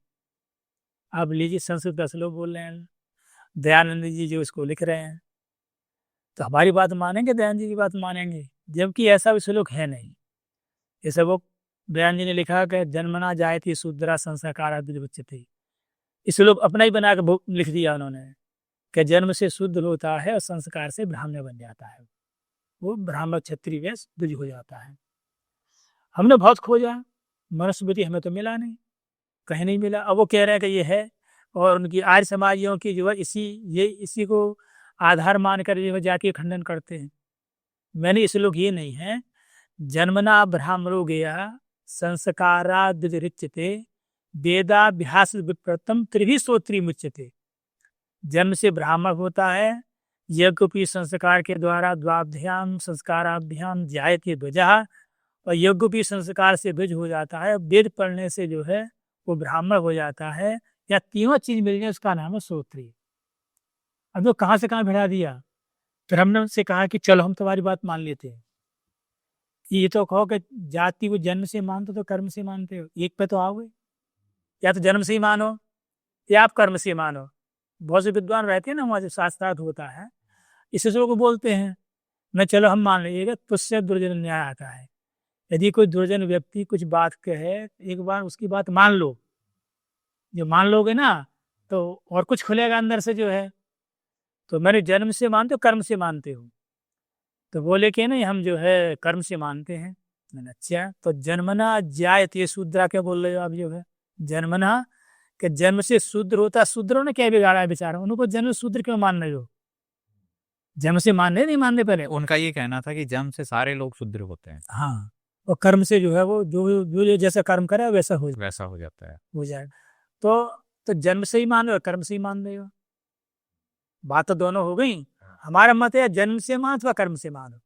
अब लीजिए संस्कृत का श्लोक बोल रहे हैं दयानंद जी जो इसको लिख रहे हैं, तो हमारी बात मानेंगे, दयानंद जी की बात मानेंगे, जबकि ऐसा भी श्लोक है नहीं। जैसे वो दयानंद जी ने लिखा कि जन्मना जायति शूद्रा संस्कारा द्विजोच्यते, इस श्लोक अपना ही बना के लिख दिया उन्होंने कि जन्म से शुद्ध होता है और संस्कार से ब्राह्मण बन जाता है, वो ब्राह्मण क्षत्रिय वैश्य द्विज हो जाता है। हमने बहुत खोजा, मनुस्मृति हमें तो मिला नहीं, कहीं नहीं मिला। अब वो कह रहे हैं कि ये है, और उनकी आर्य समाजियों की जो है इसी को आधार मानकर जो है जाके खंडन करते हैं। मैंने इस लोग ये नहीं है, जन्मना ब्राह्मणो गया संस्कारा द्विजरिच्यते वेदाभ्यास विप्रतम त्रिभी श्रोत्री मुच्यते। जन्म से ब्राह्मण होता है, यज्ञोपी संस्कार के द्वारा द्वाभ्याम संस्काराभ्याम जायते ध्वजा, और यज्ञोपी संस्कार से ध्वज हो जाता है। वेद पढ़ने से जो है वो ब्राह्मण हो जाता है, या तीनों चीज मिल जाए उसका नाम है श्रोत्री। अब तो कहाँ से कहाँ भिड़ा दिया। फिर हमने उनसे कहा कि चलो हम तुम्हारी बात मान लेते हैं, ये तो कहो कि जाति वो जन्म से मानते तो कर्म से मानते हो, एक पे तो आओगे, या तो जन्म से ही मानो या आप कर्म से मानो। बहुत से विद्वान रहते हैं ना, हमारे शास्त्रार्थ होता है, इस को बोलते हैं न, चलो हम मान लीजिएगा, तुझसे दुर्जन न्याय आता है। यदि कोई दुर्जन व्यक्ति कुछ बात कहे, एक बार उसकी बात मान लो, जो मान लोगे ना तो और कुछ खुलेगा अंदर से जो है। तो मैंने जन्म से मानते हो कर्म से मानते हो, तो बोले कि नहीं हम जो है कर्म से मानते हैं। मैंने अच्छा, तो जन्मना जायते शूद्रा क्या बोल रहे हो आप, जो है जन्मना कि जन्म से शूद्र होता, शूद्रों ने क्या बिगाड़ा है बेचारा, उनको जन्म शूद्र क्यों मान रहे हो, जन्म से मानने नहीं मानने पहले। उनका ये कहना था कि जन्म से सारे लोग शूद्र होते हैं। हाँ, और कर्म से जो है वो जो जैसा कर्म करे वैसा हो जाता है, हो जाएगा। तो जन्म से ही मान रहे हो, कर्म से ही मान रहे हो, बात तो दोनों हो गई। हमारा मत है जन्म से मान अथवा कर्म से मानो।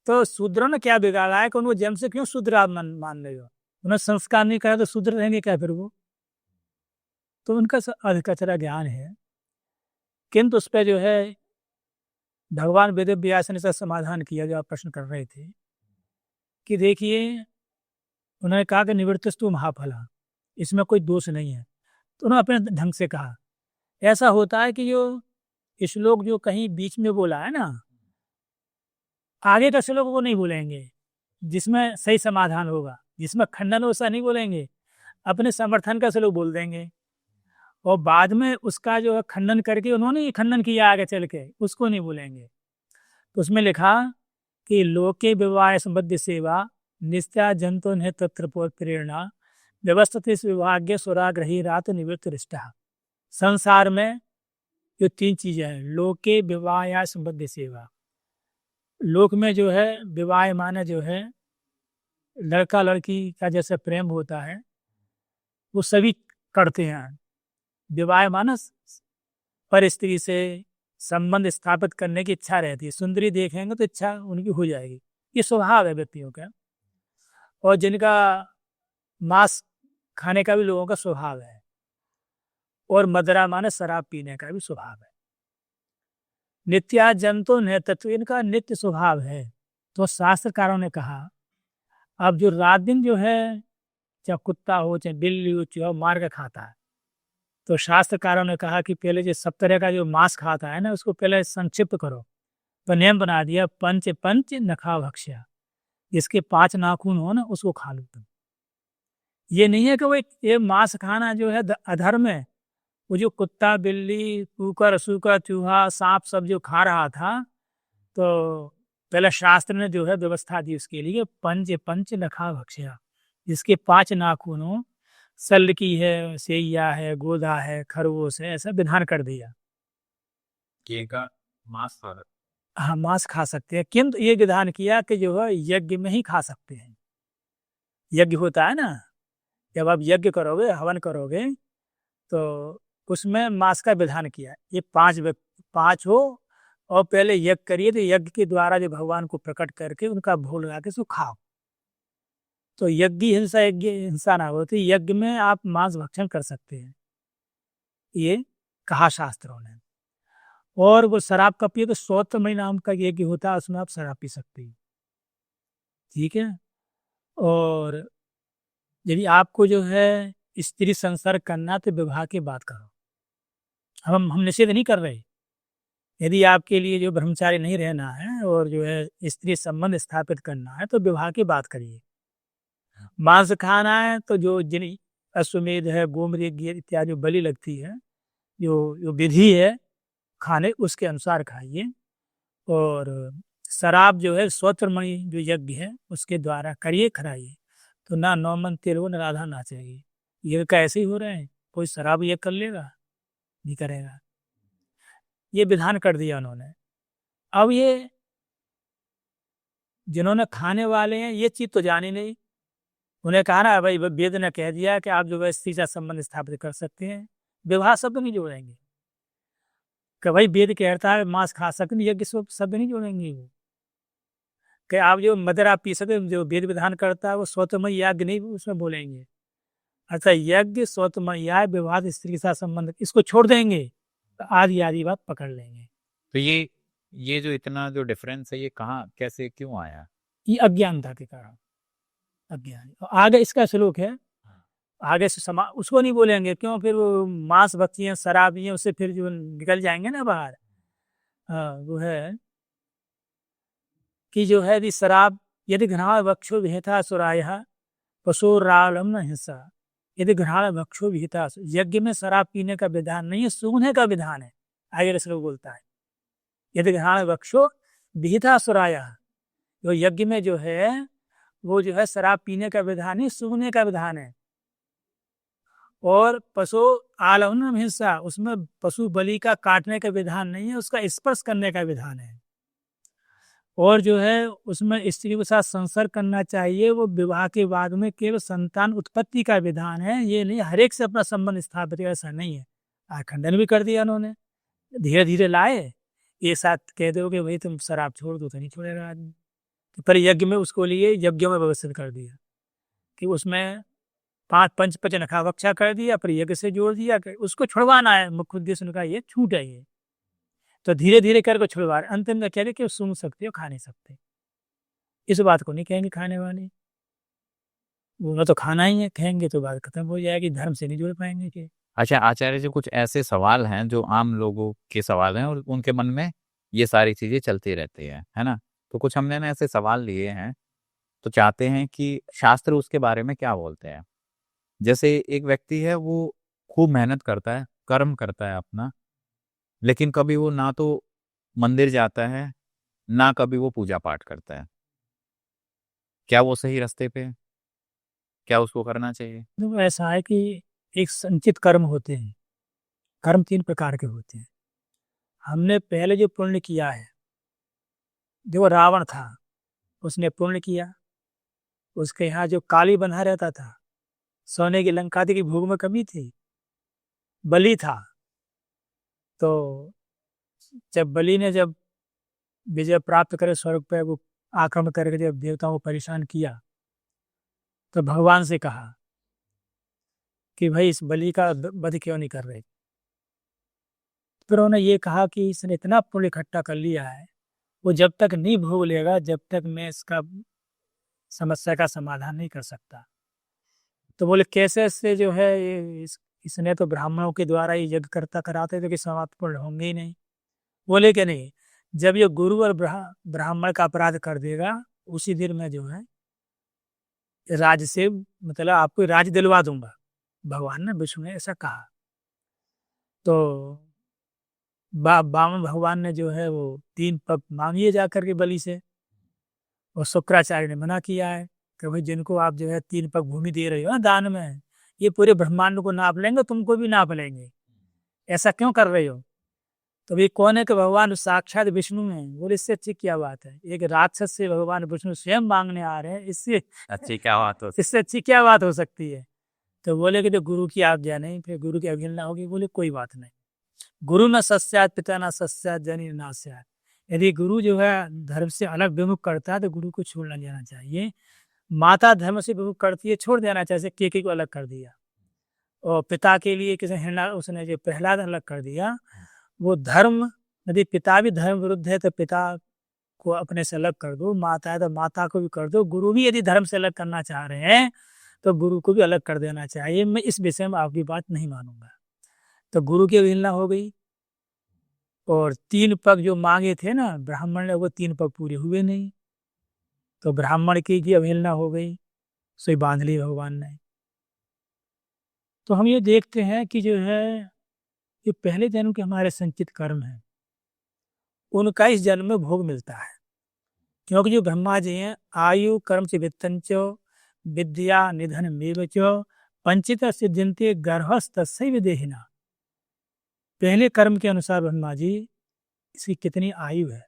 तो शूद्रों ने क्या बिगाड़ा है कि उनको जन्म से क्यों शूद्र आप मान रहे हो, उन्हें संस्कार नहीं करा तो शूद्र रहेंगे क्या फिर वो। तो उनका अधिकतरा ज्ञान है, किंतु उस पर जो है भगवान वेद व्यास ने इसका समाधान किया, जो आप प्रश्न कर रहे थे कि देखिए, उन्होंने कहा कि निवृत्तिस्तु महाफला, इसमें कोई दोष नहीं है। तो उन्होंने अपने ढंग से कहा, ऐसा होता है कि जो श्लोक जो कहीं बीच में बोला है ना, आगे का श्लोक वो नहीं बोलेंगे जिसमें सही समाधान होगा, जिसमें खंडन हो वैसा नहीं बोलेंगे, अपने समर्थन का श्लोक बोल देंगे, और बाद में उसका जो है खंडन करके उन्होंने ये खंडन किया आगे चल के, उसको नहीं बोलेंगे। तो उसमें लिखा कि लोके विवाह संबद्ध सेवा निस्त्या जंतो ने तत्र प्रेरणा व्यवस्थित विभाग्य स्वराग्रही रात निवृत्त रिष्टा। संसार में जो तीन चीजें हैं, लोके विवाह या संबद्ध सेवा, लोक में जो है विवाह माने जो है लड़का लड़की का जैसे प्रेम होता है वो सभी करते हैं। विवाह मानस पर स्त्री से संबंध स्थापित करने की इच्छा रहती है, सुंदरी देखेंगे तो इच्छा उनकी हो जाएगी, ये स्वभाव है व्यक्तियों का। और जिनका मांस खाने का भी लोगों का स्वभाव है, और मदरा माने शराब पीने का भी स्वभाव है। नित्या जंतु नेतृत्व, इनका नित्य स्वभाव है। तो शास्त्रकारों ने कहा, अब जो रात दिन जो है चाहे कुत्ता हो चाहे बिल्ली हो चाहे मार के खाता है, तो शास्त्रकारों ने कहा कि पहले जो सब तरह का जो मांस खाता है ना, उसको पहले संक्षिप्त करो। तो नियम बना दिया, पंच पंच नखा भक्ष्या, जिसके 5 नाखून हो ना उसको खा लो तुम। ये नहीं है कि वो ये मांस खाना जो है अधर्म है। वो जो कुत्ता बिल्ली कुकर सूकर चूहा सांप सब जो खा रहा था, तो पहले शास्त्र ने जो है व्यवस्था दी उसके लिए, पंच पंच नखा भक्ष्या, जिसके 5 नाखून हो, सल की है, सेया है, गोदा है, खरगोश है, ऐसा विधान कर दिया कि मांस हाँ मांस खा सकते हैं। किंतु ये विधान किया कि जो है यज्ञ में ही खा सकते हैं। यज्ञ होता है ना, जब आप यज्ञ करोगे हवन करोगे तो उसमें मांस का विधान किया। ये 5 हो और पहले यज्ञ करिए, तो यज्ञ के द्वारा जो भगवान को प्रकट करके उनका भोग लगा के उसको खाओ। तो यज्ञ हिंसा यज्ञ हिंसा ना होती, यज्ञ में आप मांस भक्षण कर सकते हैं, ये कहा शास्त्रों ने। और वो शराब कब पिए तो सौतमई नाम का यज्ञ होता है, उसमें आप शराब पी सकते हैं, ठीक है। और यदि आपको जो है स्त्री संसर्ग करना तो विवाह की बात करो। हम निषेध नहीं कर रहे। यदि आपके लिए जो ब्रह्मचारी नहीं रहना है और जो है स्त्री संबंध स्थापित करना है तो विवाह की बात करिए। मांस खाना है तो जो जिन अश्वमेध है, गोमृग इत्यादि जो बलि लगती है, जो विधि है खाने, उसके अनुसार खाइए। और शराब जो है स्वत्रमणि जो यज्ञ है उसके द्वारा करिए, खराइए। तो ना नौमन तेरह न राधा नाचेगी, ये कैसे ही हो रहे हैं। कोई शराब ये कर लेगा? नहीं करेगा। ये विधान कर दिया उन्होंने। अब ये जिन्होंने खाने वाले हैं ये चीज तो जानी नहीं। उन्हें कहा ना भाई वेद ने कह दिया कि आप जो है स्त्री से संबंध स्थापित कर सकते हैं, विवाह शब्द नहीं जोड़ेंगे। कि भाई वेद कहता है मांस खा सकते हैं, यज्ञ शब्द नहीं जोड़ेंगे। वो कि आप जो मदिरा पी सकते हैं, जो वेद विधान करता है वो स्वतमय याग नहीं उसमें बोलेंगे। अच्छा, यज्ञ स्वतमय याग, विवाह स्त्री के साथ संबंध, इसको छोड़ देंगे तो आधी आधी बात पकड़ लेंगे। तो ये जो इतना जो डिफरेंस है ये कहाँ कैसे क्यों आया? ये अज्ञानता के कारण, अज्ञान। आगे इसका श्लोक है, आगे से उसको नहीं बोलेंगे, क्यों? फिर वो मांस भक्षी हैं, शराबी हैं, उससे फिर जो निकल जाएंगे ना बाहर। हाँ, वो है कि जो है यदि शराब, यदि घृणा वक्षो विहिता सुराय पशुरालम न हिंसा, यदि घृणा वक्षो विहिता, यज्ञ में शराब पीने का विधान नहीं है, सूंघने का विधान है। आगे श्लोक बोलता है यदि घृणा वक्षो विहिता सुराय, जो यज्ञ में जो है वो जो है शराब पीने का विधान नहीं, सूंघने का विधान है। और पशु आलवनम हिंसा, उसमें पशु बलि का काटने का विधान नहीं है, उसका स्पर्श करने का विधान है। और जो है उसमें स्त्री के साथ संसर्ग करना चाहिए, वो विवाह के बाद में केवल संतान उत्पत्ति का विधान है, ये नहीं हर एक से अपना संबंध स्थापित, ऐसा नहीं है। खंडन भी कर दिया उन्होंने, धीरे धीरे लाए। ये साथ कह दो कि भाई तुम शराब छोड़ दो तो नहीं छोड़ेगा आदमी। तो पर यज्ञ में उसको लिए यज्ञों में व्यवस्थित कर दिया कि उसमें 5 पंच नखावक्षा कर दिया, पर यज्ञ से जोड़ दिया कि उसको छुड़वाना है। मुख्य उद्देश्य उनका ये छूट है ये। तो धीरे धीरे करके छुड़वा रहे। अंतिम में कह रहे कि सूंघ सकते हो, खा नहीं सकते। इस बात को नहीं कहेंगे खाने वाले, उन्हें तो खाना ही है, कहेंगे तो बात खत्म हो जाएगी, धर्म से नहीं जुड़ पाएंगे कि। अच्छा आचार्य जी, कुछ ऐसे सवाल हैं जो आम लोगों के सवाल हैं और उनके मन में ये सारी चीजें चलती रहती है ना। तो कुछ हमने ना ऐसे सवाल लिए हैं, तो चाहते हैं कि शास्त्र उसके बारे में क्या बोलते हैं। जैसे एक व्यक्ति है, वो खूब मेहनत करता है, कर्म करता है अपना, लेकिन कभी वो ना तो मंदिर जाता है, ना कभी वो पूजा पाठ करता है। क्या वो सही रास्ते पे है? क्या उसको करना चाहिए? तो ऐसा है कि एक संचित कर्म होते हैं। कर्म 3 प्रकार के होते हैं। हमने पहले जो पुण्य किया है, जो रावण था उसने पुण्य किया, उसके यहाँ जो काली बंधा रहता था, सोने की लंका थी कि भोग में कमी थी। बलि था, तो जब बलि ने जब विजय प्राप्त करे स्वर्ग पे, वो आक्रमण करके जब देवताओं को परेशान किया, तो भगवान से कहा कि भाई इस बलि का वध क्यों नहीं कर रहे। फिर उन्होंने ये कहा कि इसने इतना पुण्य इकट्ठा कर लिया है, वो जब तक नहीं भोग लेगा जब तक मैं इसका समस्या का समाधान नहीं कर सकता। तो बोले कैसे से जो है इसने तो ब्राह्मणों के द्वारा ही यज्ञ करता कराते थे कि समाप्त पूर्ण होंगे ही नहीं। बोले कि नहीं, जब ये गुरु और ब्राह्मण का अपराध कर देगा उसी दिन मैं जो है राज से, मतलब आपको राज दिलवा दूंगा। भगवान ने, विष्णु ने ऐसा कहा। तो बामन भगवान ने जो है वो 3 पग मांगिए जा करके बलि से, और शुक्राचार्य ने मना किया है कि भाई जिनको आप जो है 3 पग भूमि दे रहे हो ना दान में, ये पूरे ब्रह्मांड को नाप लेंगे, तुमको भी नाप लेंगे, ऐसा क्यों कर रहे हो। तो ये कौन है कि भगवान साक्षात विष्णु हैं। बोले इससे अच्छी क्या बात है, एक राक्षस से भगवान विष्णु स्वयं मांगने आ रहे हैं, इससे अच्छी क्या बात हो? इससे अच्छी क्या बात हो सकती है। तो बोले कि तो गुरु की आज्ञा नहीं, फिर गुरु की अवहेलना होगी। बोले कोई बात नहीं, गुरु न सस्यात पिता न सस्यात जनि नास्यात। यदि गुरु जो है धर्म से अलग विमुख करता है तो गुरु को छोड़ न जाना चाहिए। माता धर्म से विमुख करती है, छोड़ देना चाहिए। केके को अलग कर दिया। और पिता के लिए किसी उसने जो प्रहलाद अलग कर दिया, वो धर्म, यदि पिता भी धर्म विरुद्ध है तो पिता को अपने से अलग कर दो, माता है तो माता को भी कर दो, गुरु भी यदि धर्म से अलग करना चाह रहे हैं तो गुरु को भी अलग कर देना चाहिए। मैं इस विषय में आपकी बात नहीं मानूंगा। तो गुरु की अवहेलना हो गई, और 3 पग जो मांगे थे ना ब्राह्मण ने, वो 3 पग पूरे हुए नहीं, तो ब्राह्मण की अवहेलना हो गई, सोई बांध ली भगवान ने। तो हम ये देखते हैं कि जो है ये पहले जन्म के हमारे संचित कर्म हैं, उनका इस जन्म में भोग मिलता है। क्योंकि जो ब्रह्मा जी हैं, आयु कर्म से वित्तंचो विद्या निधन मेवचो पंचित सिद्धिंते गर्भस्तस्यैव देहिना। पहले कर्म के अनुसार ब्रह्मा जी इसकी कितनी आयु है,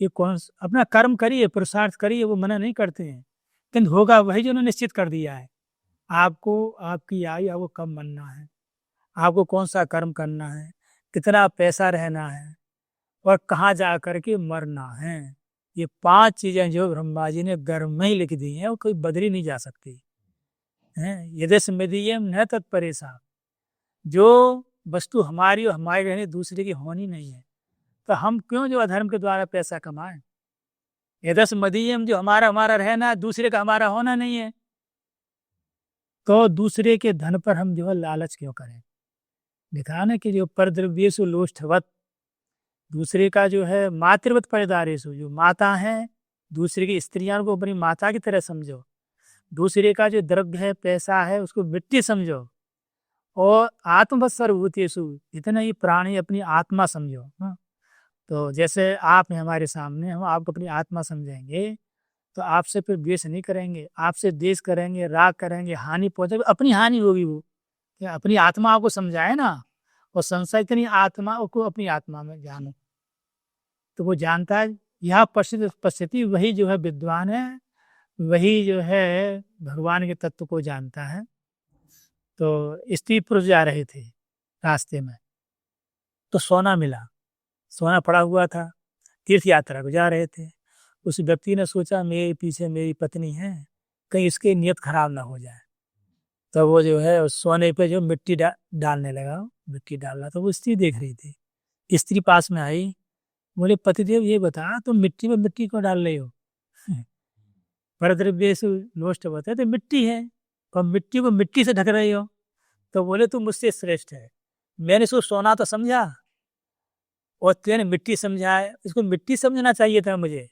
ये कौन अपना कर्म करिए, पुरुषार्थ करिए, वो मना नहीं करते हैं, लेकिन होगा वही जो उन्होंने निश्चित कर दिया है। आपको आपकी आयु आपको कब मरना है, आपको कौन सा कर्म करना है, कितना पैसा रहना है, और कहाँ जा कर के मरना है, ये 5 चीजें जो ब्रह्मा जी ने गर्भ में ही लिख दी हैं, वो कोई बदली नहीं जा सकती है। यदि स्मृतियम न तत्परेशा, जो वस्तु हमारी और हमारी रहने दूसरे की होनी नहीं है, तो हम क्यों जो अधर्म के द्वारा पैसा कमाएं। यदि मदीयम जो हमारा हमारा रहना, दूसरे का हमारा होना नहीं है, तो दूसरे के धन पर हम जो है लालच क्यों करें। लिखा ना कि जो परद्रव्येषु लोष्ठवत, दूसरे का जो है मातृवत परिदारेषु, जो माता है दूसरे की स्त्रियों को अपनी माता की तरह समझो, दूसरे का जो द्रव्य है पैसा है उसको मिट्टी समझो, और आत्मवत सर्वभूतेषु, जितना ही प्राणी अपनी आत्मा समझो। हाँ, तो जैसे आप हैं हमारे सामने, हम आपको अपनी आत्मा समझेंगे तो आपसे फिर द्वेष नहीं करेंगे, आपसे द्वेष करेंगे, राग करेंगे, हानि पहुंचेगी, अपनी हानि होगी। वो क्या अपनी आत्मा आपको समझाए ना, और संसार इतनी आत्मा को अपनी आत्मा में जानो, तो वो जानता है। यह परिस्थिति वही जो है विद्वान है, वही जो है भगवान के तत्व को जानता है। तो स्त्री पुरुष जा रहे थे रास्ते में, तो सोना मिला, सोना पड़ा हुआ था, तीर्थ यात्रा को जा रहे थे। उस व्यक्ति ने सोचा मेरे पीछे मेरी पत्नी है, कहीं इसकी नियत खराब ना हो जाए, तो वो जो है उस सोने पे जो मिट्टी डालने लगा, मिट्टी डालना। तो वो स्त्री देख रही थी, स्त्री पास में आई, बोले पतिदेव ये बता तुम मिट्टी में मिट्टी क्यों डाल रही हो। परद्रव्येषु लोष्ठवत है तो मिट्टी है, और मिट्टी को मिट्टी से ढक रही हो। तो बोले तुम मुझसे श्रेष्ठ है, मैंने इसको सोना तो समझा और तेने मिट्टी समझा है, इसको मिट्टी समझना चाहिए था मुझे।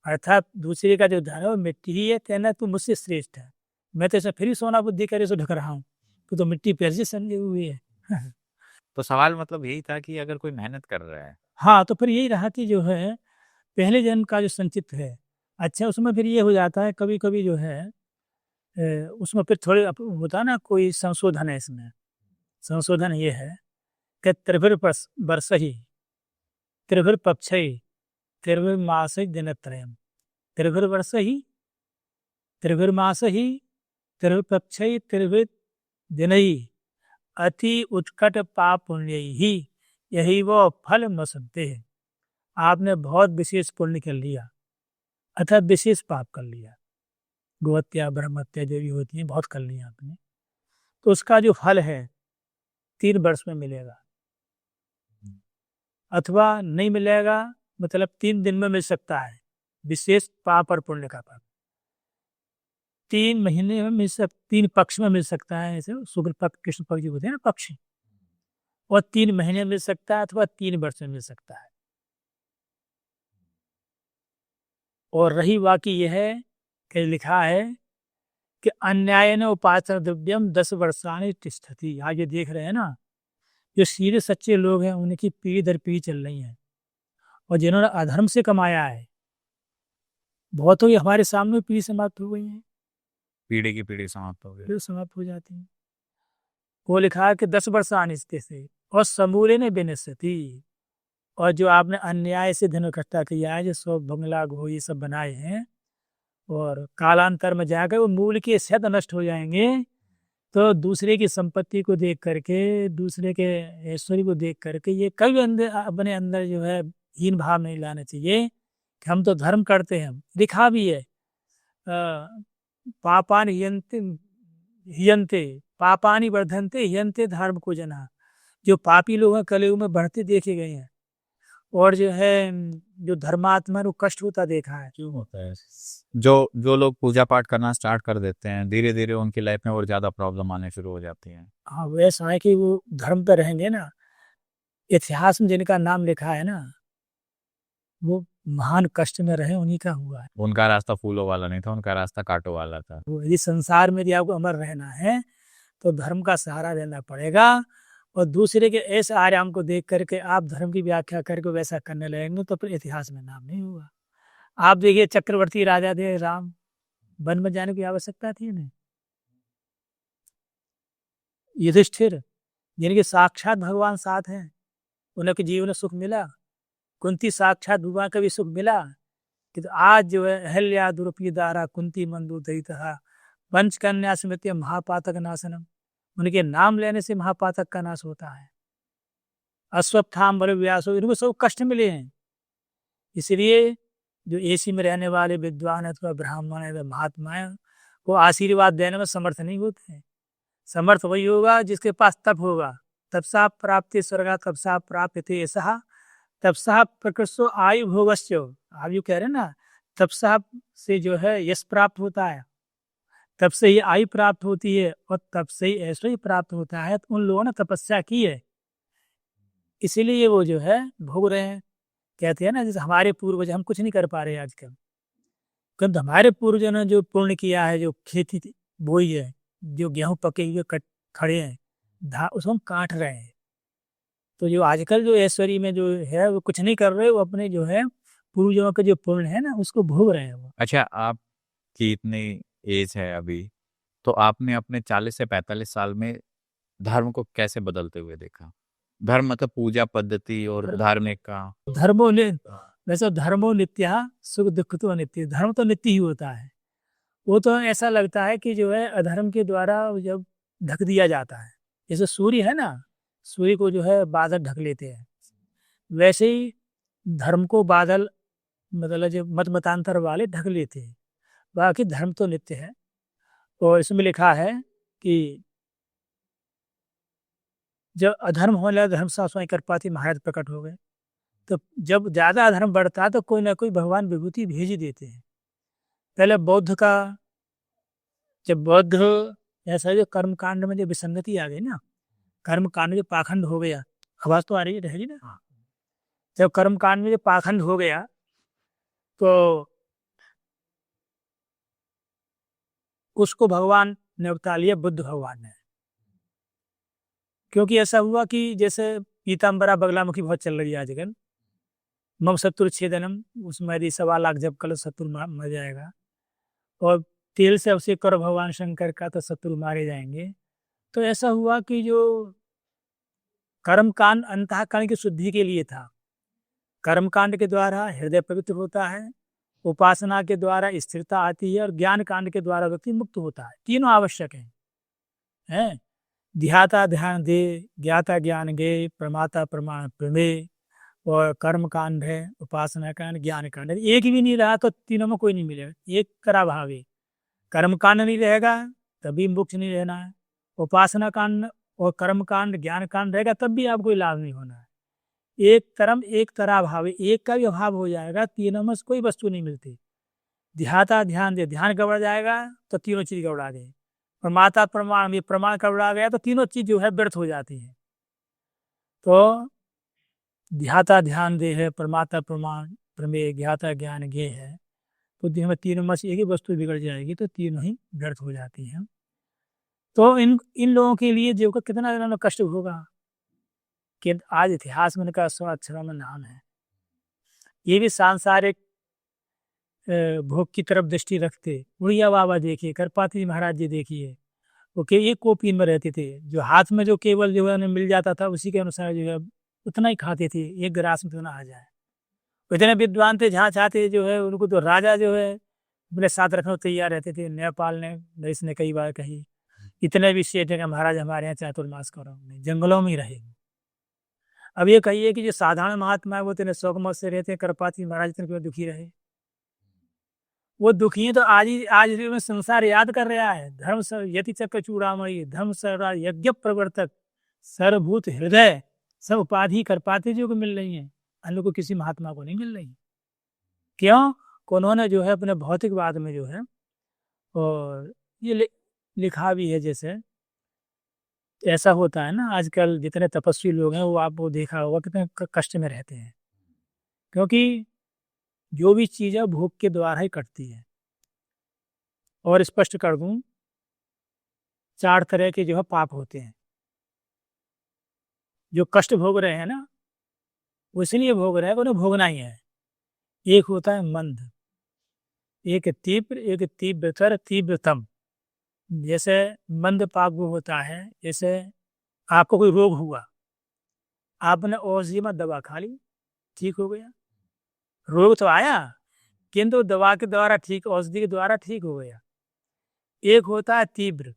अर्थात दूसरे का जो धन है वो मिट्टी ही है, तेना तू मुझसे श्रेष्ठ है, मैं तो इसे फिर भी सोना बुद्धि कर इसको ढक रहा हूँ, तो मिट्टी पैर से समझी हुई है। तो सवाल मतलब यही था कि अगर कोई मेहनत कर रहा है, हाँ, तो फिर यही रहा कि जो है पहले जन्म का जो संचित है, अच्छा उसमें फिर ये हो जाता है कभी कभी जो है उसमें फिर थोड़े होता है ना कोई संशोधन है इसमें। संशोधन ये है कि वर्ष ही त्रिभिर्पक्ष त्रिभिर्मास दिनत्रयम, त्रिभिर्वर्ष ही त्रिभिर्मास ही त्रिभिर्पक्ष त्रिभिर्दिन अति उत्कट पाप पुण्य ही यही वो फल मसनते हैं। आपने बहुत विशेष पुण्य कर लिया अथवा विशेष पाप कर लिया, गोहत्या ब्रह्महत्या जो भी होती है बहुत कर लिया आपने, तो उसका जो फल है 3 वर्ष में मिलेगा, अथवा नहीं मिलेगा, मतलब 3 दिन में मिल सकता है विशेष पाप और पुण्य का फल। 3 महीने में मिल 3 पक्ष में मिल सकता है, ऐसे शुक्ल पक्ष कृष्ण पक्ष जो होते हैं ना पक्ष, और 3 महीने मिल सकता है अथवा 3 वर्ष में मिल सकता है। और रही बाकी यह है कि लिखा है कि अन्याय न उपाचर द्रव्यम 10 वर्षानी तिष्ठति। यहाँ ये देख रहे हैं ना, जो सीधे सच्चे लोग हैं उनकी पीढ़ी दर पीढ़ी चल रही है, और जिन्होंने अधर्म से कमाया है बहुत हो, हमारे सामने पीढ़ी समाप्त हो गई है, पीढ़ी की पीढ़ी समाप्त हो गई, समाप्त हो जाती है। वो लिखा है कि 10 वर्ष अनिश्चित से और समूले ने बेनिश्चित, और जो आपने अन्याय से धन इकट्ठा किया है, जो सब बंगला घो ये सब बनाए हैं, और कालांतर में जाकर वो मूल के सद नष्ट हो जाएंगे। तो दूसरे की संपत्ति को देख करके, दूसरे के ऐश्वर्य को देख करके ये कभी अपने अंदर जो है हीन भाव नहीं लाना चाहिए कि हम तो धर्म करते हैं। लिखा भी है पापान यंति हियंते पापानि वर्धन्ते हियंते धर्म को जना। जो पापी लोग हैं कलयुग में बढ़ते देखे गए हैं, और जो है जो धर्मात्मा है वो कष्ट होता देखा है। क्यों होता है? जो जो लोग पूजा पाठ करना स्टार्ट कर देते हैं, धीरे धीरे उनकी लाइफ में और ज्यादा प्रॉब्लम आने शुरू हो जाती है। हाँ, वैसा है कि वो धर्म पे रहेंगे ना, इतिहास में जिनका नाम लिखा है ना, वो महान कष्ट में रहे, उन्हीं का हुआ है। उनका रास्ता फूलों वाला नहीं था, उनका रास्ता कांटों वाला था। वो यदि संसार में यदि आपको अमर रहना है तो धर्म का सहारा लेना पड़ेगा, और दूसरे के ऐसे आयाम को देख करके आप धर्म की व्याख्या करके वैसा करने लगेंगे तो फिर इतिहास में नाम नहीं होगा। आप देखिए चक्रवर्ती राजा थे राम, वन में जाने की आवश्यकता थी नहीं। युधिष्ठिर जिनके साक्षात भगवान साथ हैं, उनके जीवन में सुख मिला। कुंती साक्षात भगवान का भी सुख मिला, कि तो आज जो है अहल्या द्रौपदी दारा कुंती मंदु दयितहा पंचकन्या स्मृति महापातक नाशनम। उनके नाम लेने से महापातक का नाश होता है। अश्वत्थाम बल व्यासो, इनको सब कष्ट मिले हैं। इसलिए जो एसी में रहने वाले विद्वान है, अथवा ब्राह्मण है, महात्मा है, वो आशीर्वाद देने में समर्थ नहीं होते हैं। समर्थ वही होगा जिसके पास तप होगा। तपसा प्राप्ति स्वर्गा तपसा प्राप्त ऐसा तपसा प्रकृष्टो आयु भोगस्य। आप जो कह रहे हैं ना, तपसा से जो है यश प्राप्त होता है, तब से ही आयु प्राप्त होती है, और तब से ही ऐश्वर्य प्राप्त होता है। तो उन लोगों ने तपस्या की है, इसीलिए वो जो है भोग रहे हैं। कहते हैं ना, जैसे हमारे पूर्वज, हम कुछ नहीं कर पा रहे आजकल, किंतु हमारे पूर्वजों ने जो पुण्य किया है, जो खेती बोई है, जो गेहूं पके हुए खड़े हैं, उसको हम काट रहे हैं। तो जो आजकल जो ऐश्वर्य में जो है वो कुछ नहीं कर रहे, वो अपने जो है पूर्वजों का जो पुण्य है ना उसको भोग रहे हैं वो। अच्छा, आपकी इतनी एज है अभी, तो आपने अपने 40 से 45 साल में धर्म को कैसे बदलते हुए देखा? धर्म मतलब पूजा पद्धति और धार्मिक का। धर्मो ने वैसे धर्मो नित्य सुख दुख तो नित्य, धर्म तो नित्य ही होता है। वो तो ऐसा लगता है कि जो है अधर्म के द्वारा जब ढक दिया जाता है, जैसे सूर्य है ना, सूर्य को जो है बादल ढक लेते हैं, वैसे ही धर्म को बादल, मतलब जो मत मतांतर वाले ढक लेते हैं। बाकी धर्म तो नित्य है। और इसमें लिखा है कि जब अधर्म होने लगा, धर्म सासुआई कर पाती महाराज प्रकट हो गए। तो जब ज्यादा अधर्म बढ़ता है तो कोई ना कोई भगवान विभूति भेज ही देते हैं। पहले बौद्ध का, जब बौद्ध ऐसा जो कर्म कांड में जो विसंगति आ गई ना, कर्म कांड में जो पाखंड हो गया, आवाज तो आ रही रहेगी ना, जब कर्म कांड में जो पाखंड हो गया तो उसको भगवान ने उठा लिया, बुद्ध भगवान ने। क्योंकि ऐसा हुआ कि जैसे पीताम्बरा बगलामुखी बहुत चल रही है आजकल, मम शत्रु छेदनम, उसमें यदि 1.25 लाख जब कल शत्रु मर जाएगा, और तेल से अभिषेक करो भगवान शंकर का तो शत्रु मारे जाएंगे। तो ऐसा हुआ कि जो कर्म कांड अंतःकरण की शुद्धि के लिए था, कर्म कांड के द्वारा हृदय पवित्र होता है, उपासना के द्वारा स्थिरता आती है, और ज्ञान कांड के द्वारा व्यक्ति मुक्त होता है। तीनों आवश्यक हैं। ध्याता ध्यान दे, ज्ञाता ज्ञान गे, प्रमाता प्रमाण प्रमेय, और कर्म कांड है, उपासना कांड, ज्ञान कांड। एक भी नहीं रहा तो तीनों में कोई नहीं मिलेगा, एक करा भावे। कर्म कांड नहीं रहेगा तभी मोक्ष नहीं रहना है, उपासना कांड और कर्म कांड ज्ञान कांड रहेगा तब भी आपको लाभ नहीं होना है। एक तरम एक तरह भाव, एक का भी अभाव हो जाएगा, तीनों में कोई वस्तु नहीं मिलती। ध्याता ध्यान दे, ध्यान गड़बड़ जाएगा तो तीनों चीज गड़बड़ा गई। प्रमाता प्रमाण में प्रमाण गड़बड़ा गया तो तीनों चीज जो है व्यर्थ हो जाती है। तो ध्याता ध्यान दे है, प्रमाता प्रमाण प्रमेय, ज्ञाता ज्ञान गे है, तो में तीनों में से एक ही वस्तु बिगड़ जाएगी तो तीनों ही व्यर्थ हो जाती हैं। तो इन लोगों के लिए जो का कितना ज्यादा कष्ट होगा, कि आज इतिहास में इनका 100 अक्षरों में नाम है। ये भी सांसारिक भोग की तरफ दृष्टि रखते। उड़िया बाबा देखिए, करपाती महाराज जी देखिए, वो एक कोपीन में रहते थे, जो हाथ में जो केवल जो है मिल जाता था उसी के अनुसार जो है उतना ही खाते थे, एक गिलास में उतना आ जाए। इतने विद्वान थे, जहाँ चाहते जो है उनको तो राजा जो है अपने साथ रखने को तैयार रहते थे। नेपाल ने, देश ने कई बार कही, इतने भी सेठ है कि महाराज हमारे यहाँ चातुर्मास करो, नहीं जंगलों में ही रहे। अब ये कहिए कि जो साधारण महात्मा है वो इतने शौक मौज से रहते हैं, करपाती महाराज इतने क्यों दुखी रहे। वो दुखी है तो आज भी में संसार याद कर रहा है। धर्म यति चक्र चूड़ामणि धर्म सर्रा यज्ञ प्रवर्तक सर्वभूत हृदय सब उपाधि कर पाते जो को मिल रही है, अन्य को किसी महात्मा को नहीं मिल रही। क्यों? उन्होंने जो है अपने भौतिकवाद में जो है, और ये लिखा भी है, जैसे ऐसा होता है ना आजकल जितने तपस्वी लोग हैं वो आपको देखा होगा कितने कष्ट में रहते हैं, क्योंकि जो भी चीज है भोग के द्वारा ही कटती है। और स्पष्ट कर दूं, 4 तरह के जो है पाप होते हैं। जो कष्ट भोग रहे हैं ना, वो इसलिए भोग रहे हैं, उन्हें भोगना ही है। एक होता है मंद, एक तीव्र, एक तीव्रतर, तीव्रतम। जैसे मंद पाप वो होता है, जैसे आपको कोई रोग हुआ, आपने औषधि में दवा खा ली, ठीक हो गया, रोग तो आया किंतु दवा के द्वारा ठीक, औषधि के द्वारा ठीक हो गया। एक होता है तीव्र,